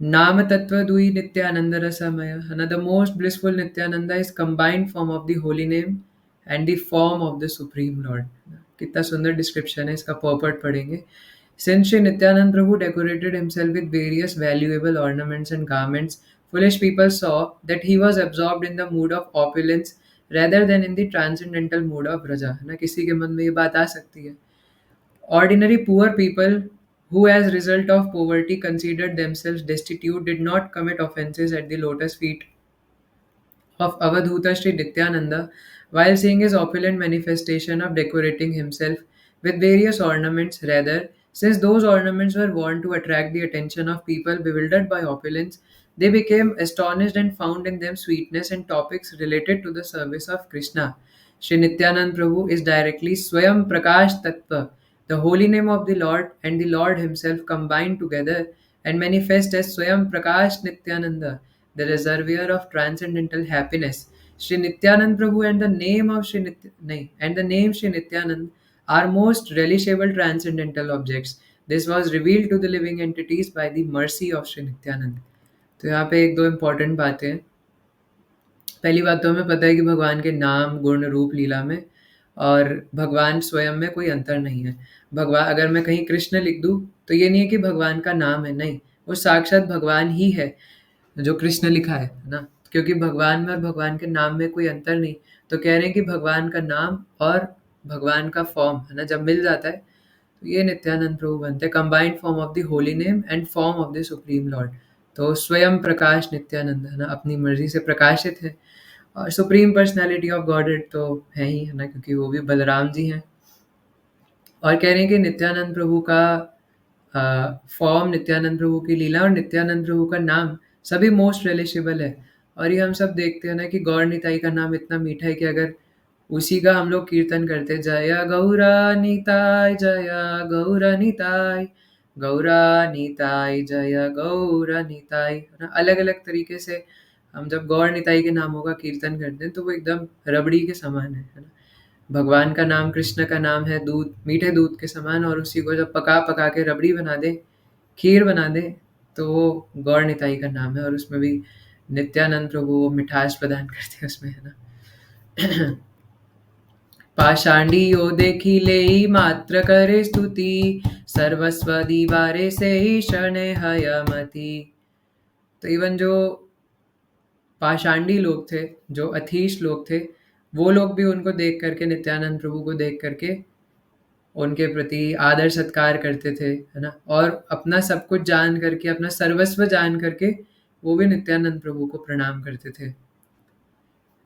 नाम तत्व दुई नित्यानंद रसमय है ना, the most blissful Nityananda is combined form of the holy name and the form of the supreme Lord. कितना सुंदर डिस्क्रिप्शन है इसका, पर्पट पढ़ेंगे। Since Sri Nityanand Prabhu decorated himself with various valuable ornaments and garments, foolish people saw that he was absorbed in the mood of opulence rather than in the transcendental mood of Raja। है ना, किसी के मन में ये बात आ सकती है। Ordinary poor people who as result of poverty considered themselves destitute did not commit offences at the lotus feet of Avadhuta Sri Nityananda, while seeing his opulent manifestation of decorating himself with various ornaments. Rather, since those ornaments were worn to attract the attention of people bewildered by opulence, they became astonished and found in them sweetness and topics related to the service of Krishna. Sri Nityanand Prabhu is directly Swayam Prakash Tattva, the holy name of the Lord and the Lord himself combined together and manifest as Swayam Prakash Nityananda, the reservoir of transcendental happiness. Sri Nityanand Prabhu and the name of and the name Sri Nityanand are most relishable transcendental objects. This was revealed to the living entities by the mercy of Sri Nityanand। तो यहाँ पे एक दो important बातें हैं। पहली बात तो हमें पता है कि भगवान के नाम, गुण, रूप, लीला में और भगवान स्वयं में कोई अंतर नहीं है। भगवान, अगर मैं कहीं कृष्ण लिख दूँ तो ये नहीं है कि भगवान का नाम है, नहीं, वो साक्षात भगवान ही है जो कृष्ण लिखा है ना। क्योंकि भगवान में और भगवान के नाम में कोई अंतर नहीं। तो कह रहे हैं कि भगवान का नाम और भगवान का फॉर्म है ना जब मिल जाता है तो ये नित्यानंद प्रभु बनते हैं, combined form of the holy name and form of the supreme Lord. तो स्वयं प्रकाश नित्यानंद है ना, अपनी मर्जी से प्रकाशित है। और सुप्रीम पर्सनैलिटी ऑफ गॉडेड तो है ही है ना, क्योंकि वो भी बलराम जी हैं। और कह रहे हैं कि नित्यानंद प्रभु का फॉर्म, नित्यानंद प्रभु की लीला और नित्यानंद प्रभु का नाम सभी मोस्ट रिलेशेबल है। और ये हम सब देखते हैं ना कि गौर निताई का नाम इतना मीठा है कि अगर उसी का हम लोग कीर्तन करते, जय गौरा निताय, जय गौरा निताय, गौरा निताय, जय गौरा निताय, है ना। अलग अलग तरीके से हम जब गौर निताई के नामों का कीर्तन करते हैं तो वो एकदम रबड़ी के समान है ना। भगवान का नाम, कृष्ण का नाम है दूध, मीठे दूध के समान, और उसी को जब पका पका के रबड़ी बना दे, खीर बना दे, तो वो गौर निताई का नाम है। और उसमें भी नित्यानंद प्रभु वो मिठास प्रदान करते हैं उसमें, है ना। पाषांडियो देखिले मात्र करे स्तुति, सर्वस्व दीवारे से ही शरणे हयमति। तो इवन जो पाषांडी लोग थे, जो अधीश लोग थे, वो लोग भी उनको देख करके, नित्यानंद प्रभु को देख करके उनके प्रति आदर सत्कार करते थे, है ना। और अपना सब कुछ जान करके, अपना सर्वस्व जान करके वो भी नित्यानंद प्रभु को प्रणाम करते थे।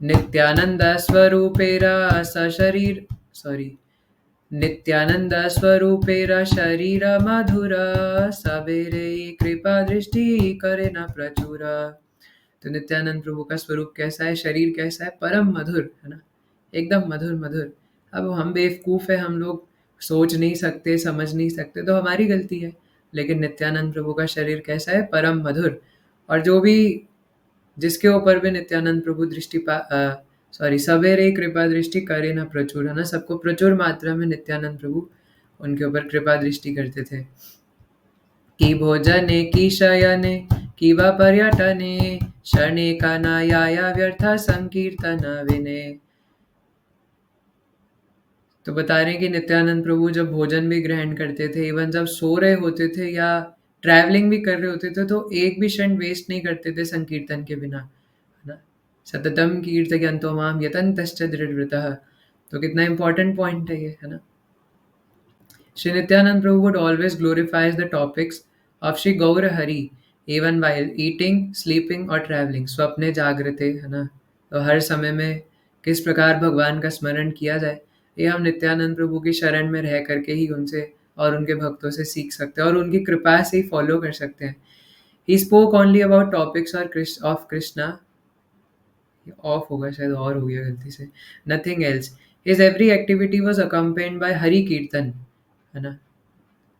नित्यानंद स्वरूपेरा सशरीर नित्यानंद स्वरूपेरा शरीर मधुरा, सबेरे कृपा दृष्टि करे न प्रचुरा। तो नित्यानंद प्रभु का स्वरूप कैसा है, शरीर कैसा है, परम मधुर, है ना, एकदम मधुर मधुर। अब हम बेवकूफ़ है, हम लोग सोच नहीं सकते, समझ नहीं सकते, तो हमारी गलती है। लेकिन नित्यानंद प्रभु का शरीर कैसा है, परम मधुर। और जो भी, जिसके ऊपर भी नित्यानंद प्रभु सवेरे कृपा दृष्टि करे न प्रचुर, है ना, सबको प्रचुर मात्रा में नित्यानंद प्रभु उनके ऊपर कृपा दृष्टि करते थे। की भोजने की शयने की वा पर्यटने, शरणे का नाया व्यर्थ संकीर्तन विने। तो बता रहे हैं कि नित्यानंद प्रभु जब भोजन भी ग्रहण करते थे, इवन जब सो रहे होते थे या ट्रैवलिंग भी कर रहे होते थे, तो एक भी क्षण वेस्ट नहीं करते थे संकीर्तन के बिना, है ना। सततम कीर्तयन्तो माम यतन्तश्च दृढव्रतः। तो कितना इंपॉर्टेंट पॉइंट है ये, है ना। Sri Nityanand Prabhu would always glorifies the topics of Sri Gaura Hari even while eating, sleeping or traveling. स्वप्ने जागृते, है ना। तो हर समय में किस प्रकार भगवान का स्मरण किया जाए, ये हम नित्यानंद प्रभु की शरण में रह करके ही उनसे और उनके भक्तों से सीख सकते हैं और उनकी कृपा से ही फॉलो कर सकते हैं। He spoke only about topics of Krishna, of होगा शायद, और हो गया गलती से, nothing else. His every activity was accompanied by Hari कीर्तन, है ना।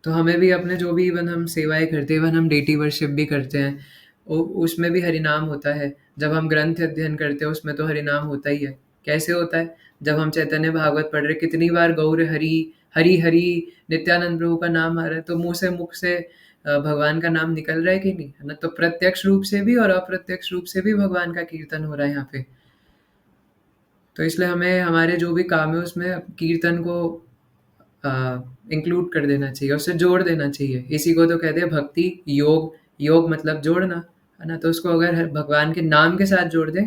तो हमें भी अपने जो भी इवन हम सेवाएं करते हैं, इवन हम डेटी वर्शिप भी करते हैं, उसमें भी हरिनाम होता है। जब हम ग्रंथ अध्ययन करते हैं उसमें तो हरिनाम होता ही है। कैसे होता है, जब हम चैतन्य भागवत पढ़ रहे, कितनी बार गौर हरि हरि हरि नित्यानंद प्रभु का नाम आ रहा है, तो मुख से भगवान का नाम निकल रहा है कि नहीं, है ना। तो प्रत्यक्ष रूप से भी और अप्रत्यक्ष रूप से भी भगवान का कीर्तन हो रहा है यहाँ पे। तो इसलिए हमें हमारे जो भी काम है उसमें कीर्तन को इंक्लूड कर देना चाहिए, उससे जोड़ देना चाहिए। इसी को तो कहते हैं भक्ति योग। योग मतलब जोड़ना, है ना। तो उसको अगर भगवान के नाम के साथ जोड़ दें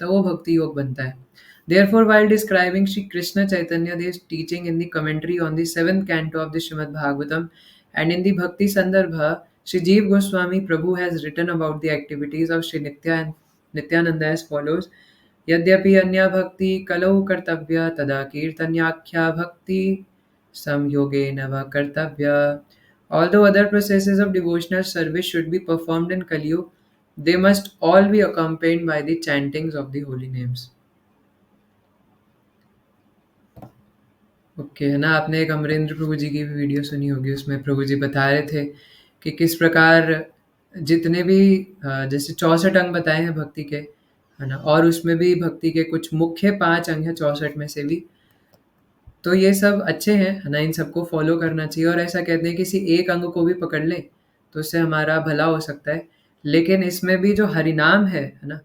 तो वो भक्ति योग बनता है। Therefore, while describing Sri Krishna Chaitanya Dev's teaching in the commentary on the 7th canto of the Srimad Bhagavatam and in the Bhakti Sandarbha, Sri Jeev Goswami Prabhu has written about the activities of Sri Nityananda as follows. यद्यपि अन्या भक्ति कलौ कर्तव्या, तदा कीर्तन्याख्या भक्ति samyogena va kartavya. Although other processes of devotional service should be performed in Kali Yuga, they must all be accompanied by the chantings of the holy names. Okay, है ना। आपने एक अमरेंद्र प्रभु जी की भी वीडियो सुनी होगी, उसमें प्रभु जी बता रहे थे कि किस प्रकार जितने भी जैसे 64 अंग बताए हैं भक्ति के, है ना, और उसमें भी भक्ति के कुछ मुख्य 5 अंग हैं 64 में से भी। तो ये सब अच्छे हैं, है ना, इन सबको फॉलो करना चाहिए। और ऐसा कहते हैं किसी एक अंग को भी पकड़ लें तो उससे हमारा भला हो सकता है। लेकिन इसमें भी जो हरिनाम है ना,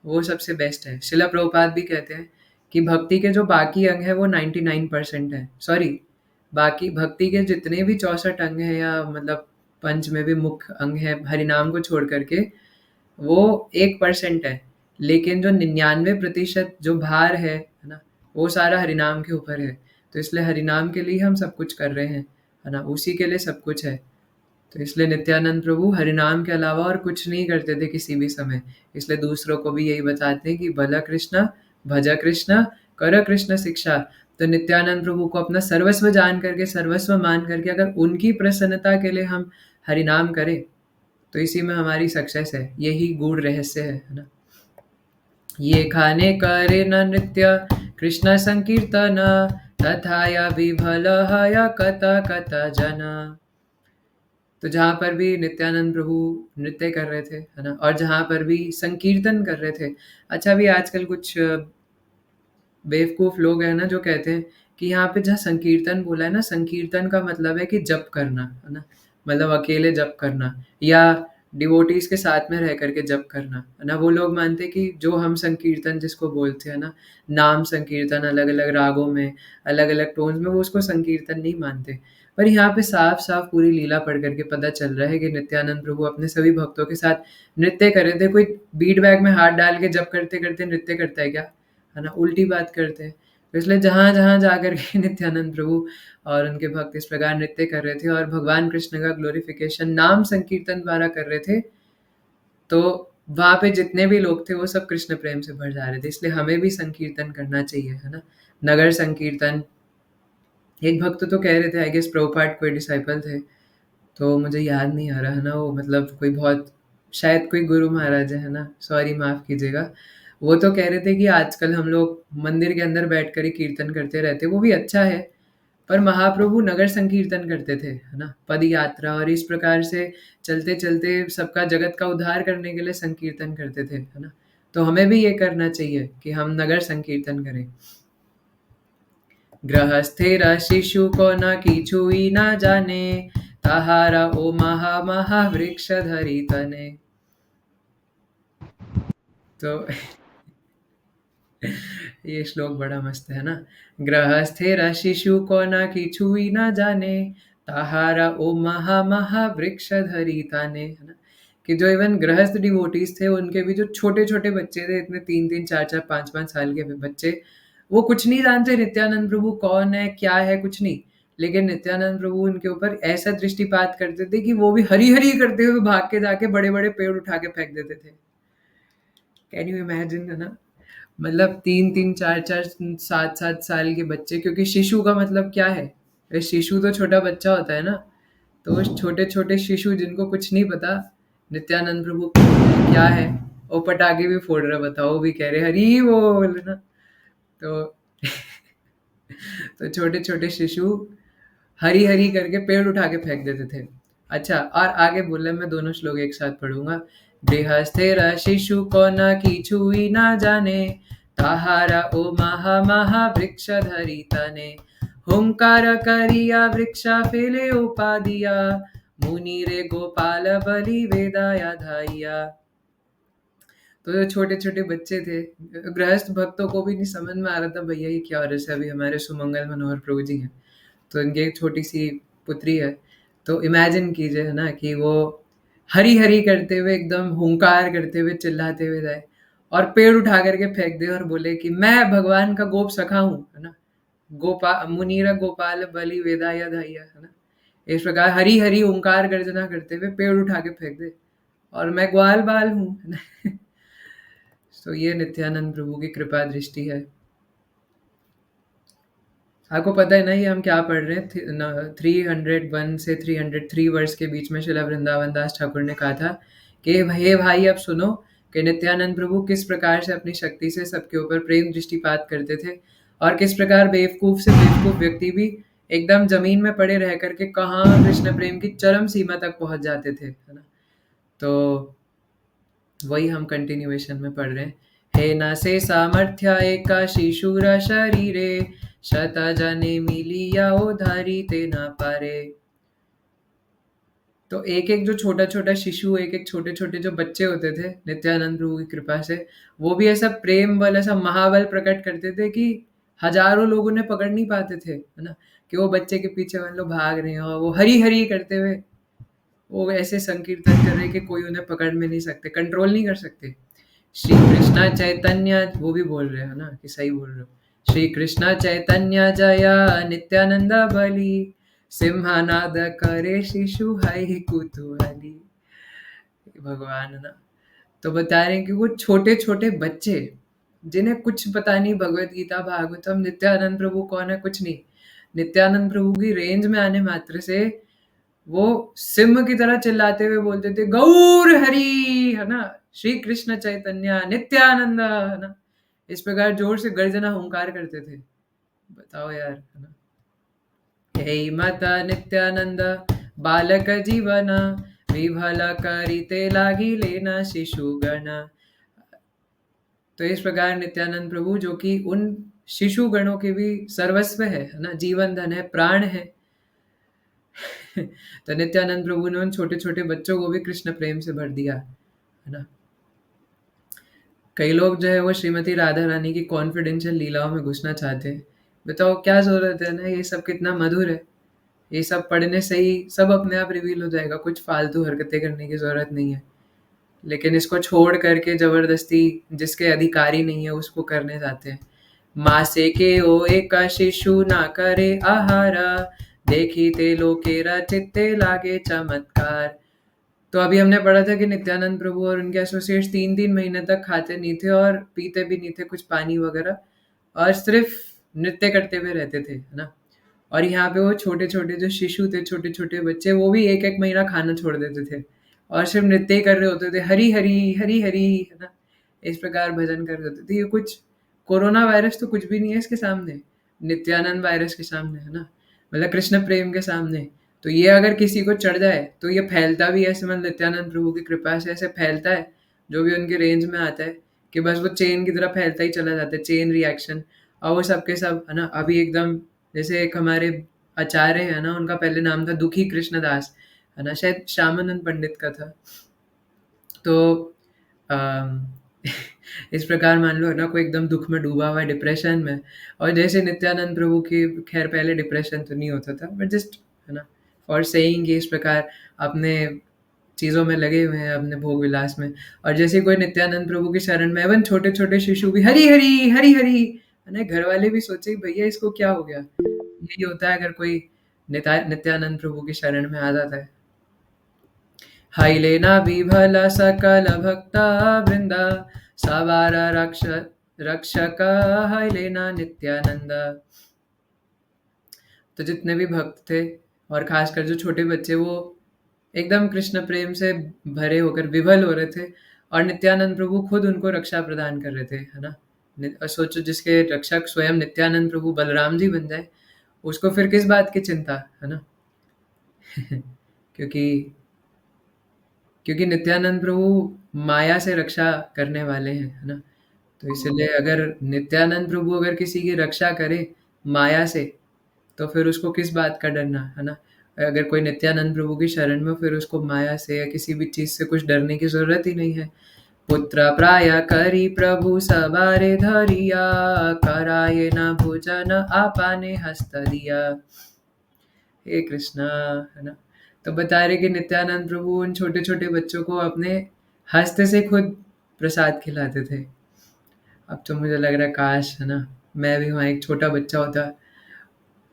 वो सबसे बेस्ट है। शिला प्रभुपाद भी कहते हैं कि भक्ति के जो बाकी अंग है वो 99% है। सॉरी, बाकी भक्ति के जितने भी 64 अंग हैं, या मतलब पंच में भी मुख्य अंग है हरिनाम को छोड़ करके, वो 1% है। लेकिन जो 99% जो भार है ना, वो सारा हरिनाम के ऊपर है। तो इसलिए हरिनाम के लिए हम सब कुछ कर रहे हैं, है ना, उसी के लिए सब कुछ है। तो इसलिए नित्यानंद प्रभु हरिनाम के अलावा और कुछ नहीं करते थे किसी भी समय। इसलिए दूसरों को भी यही बताते हैं कि भला कृष्णा, भजा कृष्णा, कर कृष्ण शिक्षा। तो नित्यानंद प्रभु को अपना सर्वस्व जान करके, सर्वस्व मान करके अगर उनकी प्रसन्नता के लिए हम हरिनाम करें तो इसी में हमारी सक्सेस है। यही गूढ़ रहस्य है ना। ये खाने करे न नृत्य कृष्ण संकीर्तन तथाया विभलः या कथा कथा जना। तो जहाँ पर भी नित्यानंद प्रभु नृत्य कर रहे थे, है ना, और जहाँ पर भी संकीर्तन कर रहे थे। अच्छा, अभी आजकल कुछ बेवकूफ लोग हैं ना जो कहते हैं कि यहाँ पे जहाँ संकीर्तन बोला है ना, संकीर्तन का मतलब है कि जप करना, है ना, मतलब अकेले जप करना या डिवोटीज के साथ में रह करके जप करना, है ना। वो लोग मानते हैं कि जो हम संकीर्तन जिसको बोलते हैं ना, नाम संकीर्तन अलग अलग रागों में, अलग अलग टोन्स में, वो उसको संकीर्तन नहीं मानते। पर यहाँ पे साफ साफ पूरी लीला पढ़ करके पता चल रहा है कि नित्यानंद प्रभु अपने सभी भक्तों के साथ नृत्य कर रहे थे। कोई बीट बैग में हाथ डाल के जप करते करते नृत्य करता है क्या, है ना, उल्टी बात करते हैं। तो इसलिए जहाँ जहाँ जाकर के नित्यानंद प्रभु और उनके भक्त इस प्रकार नृत्य कर रहे थे और भगवान कृष्ण का ग्लोरिफिकेशन नाम संकीर्तन द्वारा कर रहे थे, तो वहाँ पे जितने भी लोग थे वो सब कृष्ण प्रेम से भर जा रहे थे। इसलिए हमें भी संकीर्तन करना चाहिए, है ना, नगर संकीर्तन। एक भक्त तो कह रहे थे, आई गेस प्रभुपाद कोई डिसाइपल थे, तो मुझे याद नहीं आ रहा, है ना, वो मतलब कोई बहुत, शायद कोई गुरु महाराज है ना, सॉरी माफ़ कीजिएगा। वो तो कह रहे थे कि आजकल हम लोग मंदिर के अंदर बैठकर ही कीर्तन करते रहते, वो भी अच्छा है, पर महाप्रभु नगर संकीर्तन करते थे, है ना, पद यात्रा, और इस प्रकार से चलते चलते सबका जगत का उद्धार करने के लिए संकीर्तन करते थे, है ना। तो हमें भी ये करना चाहिए कि हम नगर संकीर्तन करें। गृहस्थेर शिशु को न किछुई न जाने, ताहारा ओ महा महा वृक्ष धरी तने। तो ये श्लोक बड़ा मस्त है ना। गृहस्थेर शिशु को न किछुई न जाने, ताहारा ओ महा महा वृक्ष धरी ताने, है ना। कि जो इवन गृहस्थ डिवोटीज थे उनके भी जो छोटे छोटे बच्चे थे, इतने 3-3 4-4 5-5 साल के बच्चे, वो कुछ नहीं जानते नित्यानंद प्रभु कौन है क्या है, कुछ नहीं। लेकिन नित्यानंद प्रभु उनके ऊपर ऐसा दृष्टिपात करते थे कि वो भी हरी हरी करते हुए भाग के जाके बड़े बड़े पेड़ उठा के फेंक देते थे। कैन यू इमेजिन, है ना, मतलब 3-3 4-4 7-7 साल के बच्चे, क्योंकि शिशु का मतलब क्या है, ये शिशु तो छोटा बच्चा होता है ना। तो उस छोटे छोटे शिशु जिनको कुछ नहीं पता नित्यानंद प्रभु क्या है, वो पटाखे भी फोड़ रहे, बताओ, वो भी कह रहे हरी बोल, है ना। तो तो छोटे छोटे शिशु हरी हरी करके पेड़ उठा के फेंक देते थे। अच्छा, और आगे बोले, मैं दोनों श्लोक एक साथ पढ़ूंगा। गृहस्थेर शिशु को न किछुई न जाने, ताहारा ओ महा महा वृक्ष धरी तने। हुंकार करिया वृक्षा फेले उपादिया, मुनि रे गोपाल बलि वेदाया धाइया। तो जो छोटे छोटे बच्चे थे, गृहस्थ भक्तों को भी नहीं समझ में आ रहा था भैया ये क्या हो रहा है। जैसे अभी हमारे सुमंगल मनोहर प्रभु जी हैं, तो इनकी एक छोटी सी पुत्री है, तो इमेजिन कीजिए, है ना, कि वो हरी हरी करते हुए एकदम हुंकार करते हुए चिल्लाते हुए जाए और पेड़ उठा करके फेंक दे और बोले कि मैं भगवान का गोप सखा हूँ, है ना, मुनीरा गोपाल बलि वेदाया धाइया, है ना। इस प्रकार हरी हरी ओंकार गर्जना करते हुए पेड़ उठा के फेंक दे और मैं ग्वाल बाल हूँ, है ना। तो ये नित्यानंद प्रभु की कृपा दृष्टि है। आपको पता है ना ये हम क्या पढ़ रहे हैं, 301 से 303 वर्ष के बीच में शिला वृंदावन दास ठाकुर ने कहा था कि हे भाई अब सुनो कि नित्यानंद प्रभु किस प्रकार से अपनी शक्ति से सबके ऊपर प्रेम दृष्टिपात करते थे और किस प्रकार बेवकूफ से बेवकूफ व्यक्ति भी एकदम जमीन में पड़े रह करके कहाँ कृष्ण प्रेम की चरम सीमा तक पहुंच जाते थे, है ना। तो वही हम कंटिन्यूएशन में पढ़ रहे हैं। हे न से सामर्थ्य एका शिशुर शरीरे, शत जने मिलिया उधारी ते न पारे। तो एक एक जो छोटा छोटा शिशु, एक एक छोटे छोटे जो बच्चे होते थे, नित्यानंद प्रभु की कृपा से वो भी ऐसा प्रेम बल, ऐसा महाबल प्रकट करते थे कि हजारों लोग उन्हें पकड़ नहीं पाते थे, है ना। कि वो बच्चे के पीछे मान लो भाग रहे हो, वो हरी हरी करते हुए वो ऐसे संकीर्तन कर रहे कि कोई उन्हें पकड़ में नहीं सकते, कंट्रोल नहीं कर सकते। श्री कृष्णा चैतन्य, वो भी बोल रहे हैं ना कि सही बोल रहे हो। श्री कृष्णा चैतन्य जया नित्यानंद बलि, सिंहनाद करे शिशु हई कुतूहली। भगवान, है ना। तो बता रहे हैं कि वो छोटे छोटे बच्चे जिन्हें कुछ पता नहीं, भगवत गीता भागवतम, नित्यानंद प्रभु कौन है कुछ नहीं, नित्यानंद प्रभु की रेंज में आने मात्र से वो सिंह की तरह चिल्लाते हुए बोलते थे गौर हरि, है ना, श्री कृष्ण चैतन्य नित्यानंद, है ना। इस प्रकार जोर से गर्जना हुंकार करते थे। बताओ यार, है ना। हे माता नित्यानंद बालक जीवन, विभल करिते लागी लेना शिशु गण। तो इस प्रकार नित्यानंद प्रभु, जो कि उन शिशु गणों के भी सर्वस्व है ना, जीवन धन है, प्राण है। तो नित्यानंद प्रभु ने उन छोटे छोटे बच्चों को भी कृष्ण प्रेम से भर दिया, है ना। कई लोग जो है वो श्रीमती राधा रानी की कॉन्फिडेंशियल लीलाओं में घुसना चाहते हैं। बताओ क्या जरूरत है ना, ये सब कितना मधुर है। ये सब पढ़ने से ही सब अपने आप रिवील हो जाएगा, कुछ फालतू हरकतें करने की जरूरत नहीं है। लेकिन इसको छोड़ करके जबरदस्ती जिसके अधिकारी नहीं है उसको करने जाते हैं। माँ से के ओ एक शिशु ना करे आहारा, देखी ते लोकेरा चित्ते लागे चमत्कार। तो अभी हमने पढ़ा था कि नित्यानंद प्रभु और उनके एसोसिएट्स 3-3 महीने तक खाते नहीं थे और पीते भी नहीं थे कुछ पानी वगैरह, और सिर्फ नृत्य करते हुए रहते थे, है ना। और यहाँ पे वो छोटे छोटे जो शिशु थे, छोटे छोटे बच्चे, वो भी 1-1 महीना खाना छोड़ देते थे और सिर्फ नृत्य ही कर रहे होते थे, हरी हरी हरी हरी, है ना। इस प्रकार भजन कर रहे होते थे। ये कुछ कोरोना वायरस तो कुछ भी नहीं है इसके सामने, नित्यानंद वायरस के सामने, है ना। मतलब कृष्ण प्रेम के सामने। तो ये अगर किसी को चढ़ जाए तो ये फैलता भी ऐसे, मतलब नित्यानंद प्रभु की कृपा से ऐसे फैलता है, जो भी उनके रेंज में आता है, कि बस वो चेन की तरह फैलता ही चला जाता है, चेन रिएक्शन। और वो सबके सब, है ना, अभी एकदम जैसे एक हमारे आचार्य है ना, उनका पहले नाम था दुखी कृष्णदास, है ना, शायद श्यामानंद पंडित का था। तो अम, इस प्रकार मान लो, है ना, कोई एकदम दुख में डूबा हुआ है, डिप्रेशन में, और जैसे नित्यानंद प्रभु की, खैर पहले डिप्रेशन तो नहीं होता था, बट जस्ट, है ना, फॉर सेइंग इस प्रकार अपने चीज़ों में लगे हुए हैं, अपने भोग विलास में। और जैसे कोई नित्यानंद प्रभु की शरण में, एवं छोटे छोटे शिशु भी हरी हरी हरी हरी, है ना, घर वाले भी सोचे भैया इसको क्या हो गया। यही होता है अगर कोई नित्यानंद प्रभु की शरण में आ जाता है। हाय लेना विभल सकल भक्ता वृंदा, सवार रक्षक हाय लेना नित्यानंद। तो जितने भी भक्त थे, और खासकर जो छोटे बच्चे, वो एकदम कृष्ण प्रेम से भरे होकर विभल हो रहे थे, और नित्यानंद प्रभु खुद उनको रक्षा प्रदान कर रहे थे, है ना। और सोचो, जिसके रक्षक स्वयं नित्यानंद प्रभु बलराम जी बन जाए, उसको फिर किस बात की चिंता, है ना। क्योंकि क्योंकि नित्यानंद प्रभु माया से रक्षा करने वाले हैं, है ना। तो इसलिए अगर नित्यानंद प्रभु अगर किसी की रक्षा करे माया से, तो फिर उसको किस बात का डरना, है ना। अगर कोई नित्यानंद प्रभु की शरण में, फिर उसको माया से या किसी भी चीज से कुछ डरने की जरूरत ही नहीं है। पुत्र प्राय करी प्रभु सवारे धरिया, कराये न भोजन आपाने हस्त दिया। हे कृष्णा, है ना। तो बता रहे कि नित्यानंद प्रभु उन छोटे छोटे बच्चों को अपने हस्त से खुद प्रसाद खिलाते थे। अब तो मुझे लग रहा है काश, है ना, मैं भी वहाँ एक छोटा बच्चा होता,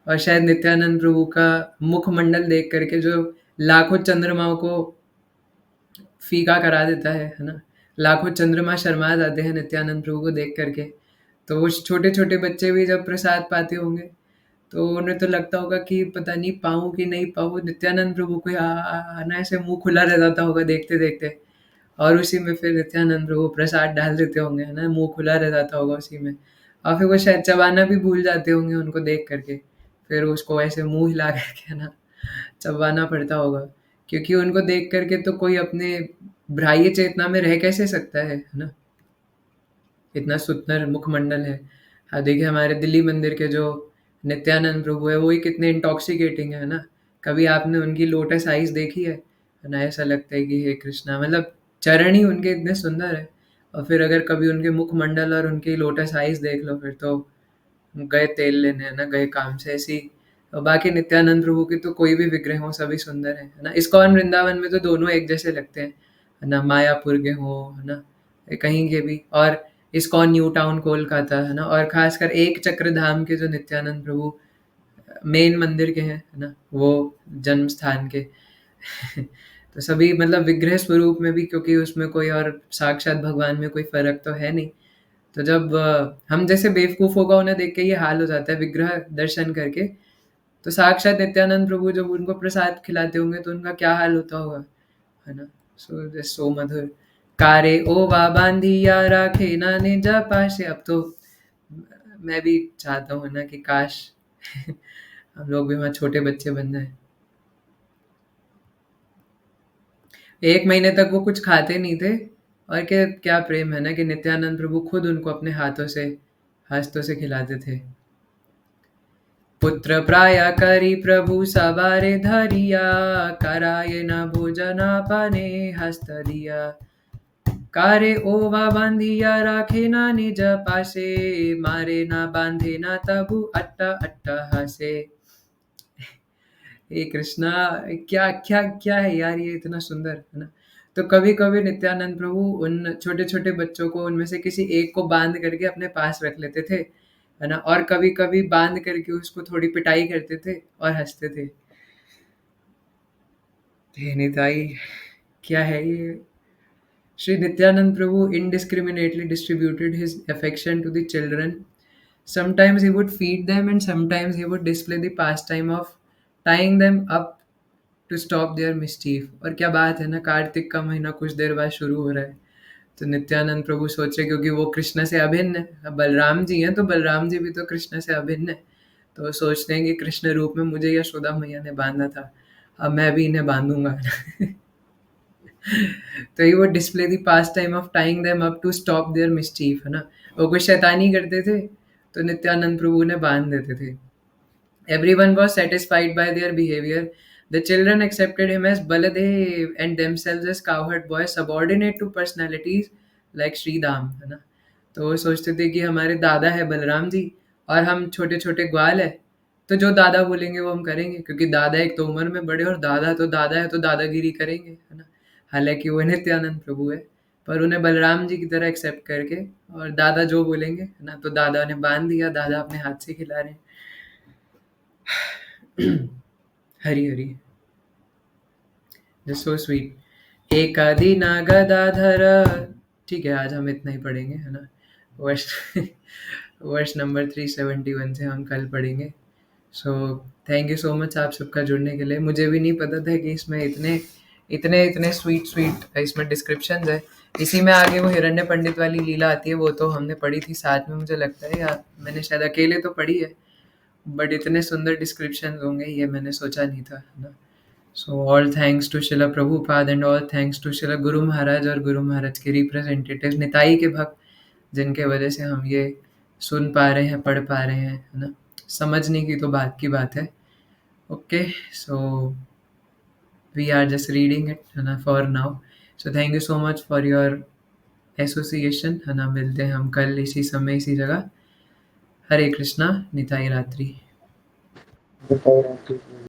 और शायद नित्यानंद प्रभु का मुखमंडल देख करके, जो लाखों चंद्रमाओं को फीका करा देता है ना, लाखों चंद्रमा शर्मा जाते हैं नित्यानंद प्रभु को देख करके। तो वो छोटे छोटे बच्चे भी जब प्रसाद पाते होंगे, तो उन्हें तो लगता होगा कि पता नहीं पाऊँ कि नहीं पाऊँ, नित्यानंद प्रभु को ना ऐसे मुंह खुला रह जाता होगा देखते देखते, और उसी में फिर नित्यानंद प्रभु प्रसाद डाल देते होंगे, है ना, मुंह खुला रह जाता होगा उसी में। और फिर वो शायद चबाना भी भूल जाते होंगे उनको देख करके, फिर उसको ऐसे मुंह हिला करके, है ना, चबाना पड़ता होगा। क्योंकि उनको देख करके तो कोई अपने बाह्य चेतना में रह कैसे सकता है ना। इतना सुंदर मुखमंडल है। हाँ, देखिए हमारे दिल्ली मंदिर के जो नित्यानंद प्रभु है, वो ही कितने इंटॉक्सिकेटिंग है ना। कभी आपने उनकी लोटस आइज देखी है ना, ऐसा लगता है कि हे कृष्णा, मतलब चरण ही उनके इतने सुंदर है। और फिर अगर कभी उनके मुखमंडल और उनकी लोटस आइज देख लो, फिर तो गए तेल लेने, है ना, गए काम से ऐसी। और बाकी नित्यानंद प्रभु की तो कोई भी विग्रह हो सभी सुंदर है ना। इस्कॉन वृंदावन में तो दोनों एक जैसे लगते हैं, है ना, मायापुर के हो, है ना, कहीं के भी, और इस्कॉन न्यू टाउन कोलकाता, है ना, और खासकर एक चक्र धाम के जो नित्यानंद प्रभु मेन मंदिर के हैं, है ना, वो जन्म स्थान के। तो सभी मतलब विग्रह स्वरूप में भी, क्योंकि उसमें कोई और साक्षात भगवान में कोई फर्क तो है नहीं। तो जब हम जैसे बेवकूफ़ों का उन्हें देख के ये हाल हो जाता है विग्रह दर्शन करके, तो साक्षात नित्यानंद प्रभु जब उनको प्रसाद खिलाते होंगे तो उनका क्या हाल होता होगा, है ना। सो मधुर। कारे ओवा बांधिया राखे ना निज पासे। अब तो मैं भी चाहता हूँ ना कि काश हम लोग भी वहाँ छोटे बच्चे बन जाए। 1 महीने तक वो कुछ खाते नहीं थे, और क्या क्या प्रेम है ना कि नित्यानंद प्रभु खुद उनको अपने हस्तों से खिलाते थे। पुत्र प्राया करी प्रभु सवारे धरिया, कराये न भोजना पाने हस्त दिया। कारे ओवा बांधिया राखे ना निज पासे, मारे ना बांधे ना तबु अट्टा अट्टा हसे। हे कृष्णा, क्या क्या क्या है यार, ये इतना सुंदर है ना। तो कभी कभी नित्यानंद प्रभु उन छोटे छोटे बच्चों को उनमें से किसी एक को बांध करके अपने पास रख लेते थे, है ना, और कभी कभी बांध करके उसको थोड़ी पिटाई करते थे और हंसते थे। हे निताई, क्या है ये। Sri Nityanand Prabhu indiscriminately distributed his affection to the children. Sometimes he would feed them and sometimes he would display the pastime of tying them up to stop their mischief. और क्या बात है ना, कार्तिक का महीना कुछ देर बाद शुरू हो रहा है, तो नित्यानंद प्रभु सोचे क्योंकि वो कृष्ण से अभिन्न है, अब बलराम जी हैं तो बलराम जी भी तो कृष्ण से अभिन्न है, तो वो सोचते हैं कि कृष्ण रूप में मुझे यशोदा मैया ने बांधा था, अब मैं भी इन्हें बांधूंगा। तो ही would display the pastime of tying them up to stop their mischief, है ना। वो कुछ शैतानी करते थे तो नित्यानंद प्रभु ने बांध देते थे। Everyone was satisfied by their behavior. The children accepted him as Baladev and themselves as cowherd boys subordinate to personalities like Sri Dham, है ना। तो वो सोचते थे कि हमारे दादा है बलराम जी और हम छोटे छोटे ग्वाल है, तो जो दादा बोलेंगे वो हम करेंगे, क्योंकि दादा एक तो उम्र में बड़े और दादा है तो दादागिरी करेंगे, है ना। हालांकि वो नित्यानंद प्रभु है, पर उन्हें बलराम जी की तरह एक्सेप्ट करके, और दादा जो बोलेंगे, है ना, तो दादा ने बांध दिया, दादा अपने हाथ से खिला रहे हैं। Hari Hari, so sweet. एकादीना गदाधर। ठीक है, आज हम इतना ही पढ़ेंगे, है ना। वर्ष वर्ष नंबर 371 से हम कल पढ़ेंगे। सो थैंक यू सो मच आप सबका जुड़ने के लिए। मुझे भी नहीं पता था कि इसमें इतने इतने इतने स्वीट स्वीट इसमें डिस्क्रिप्शंस है। इसी में आगे वो हिरण्य पंडित वाली लीला आती है, वो तो हमने पढ़ी थी साथ में, मुझे लगता है, या मैंने शायद अकेले तो पढ़ी है, बट इतने सुंदर डिस्क्रिप्शन होंगे ये मैंने सोचा नहीं था, है ना। So all thanks to Srila Prabhupada and all thanks to Srila Guru महाराज और गुरु महाराज के रिप्रेजेंटेटिव निताई के भक्त, जिनके वजह से हम ये सुन पा रहे हैं, पढ़ पा रहे हैं, है ना। समझने की तो बात की बात है। Okay, so we are just reading it, है ना, for now. So thank you so much for your association, है ना। मिलते हैं हम कल इसी समय इसी जगह। हरे कृष्णा, निताई रात्रि। बताओ।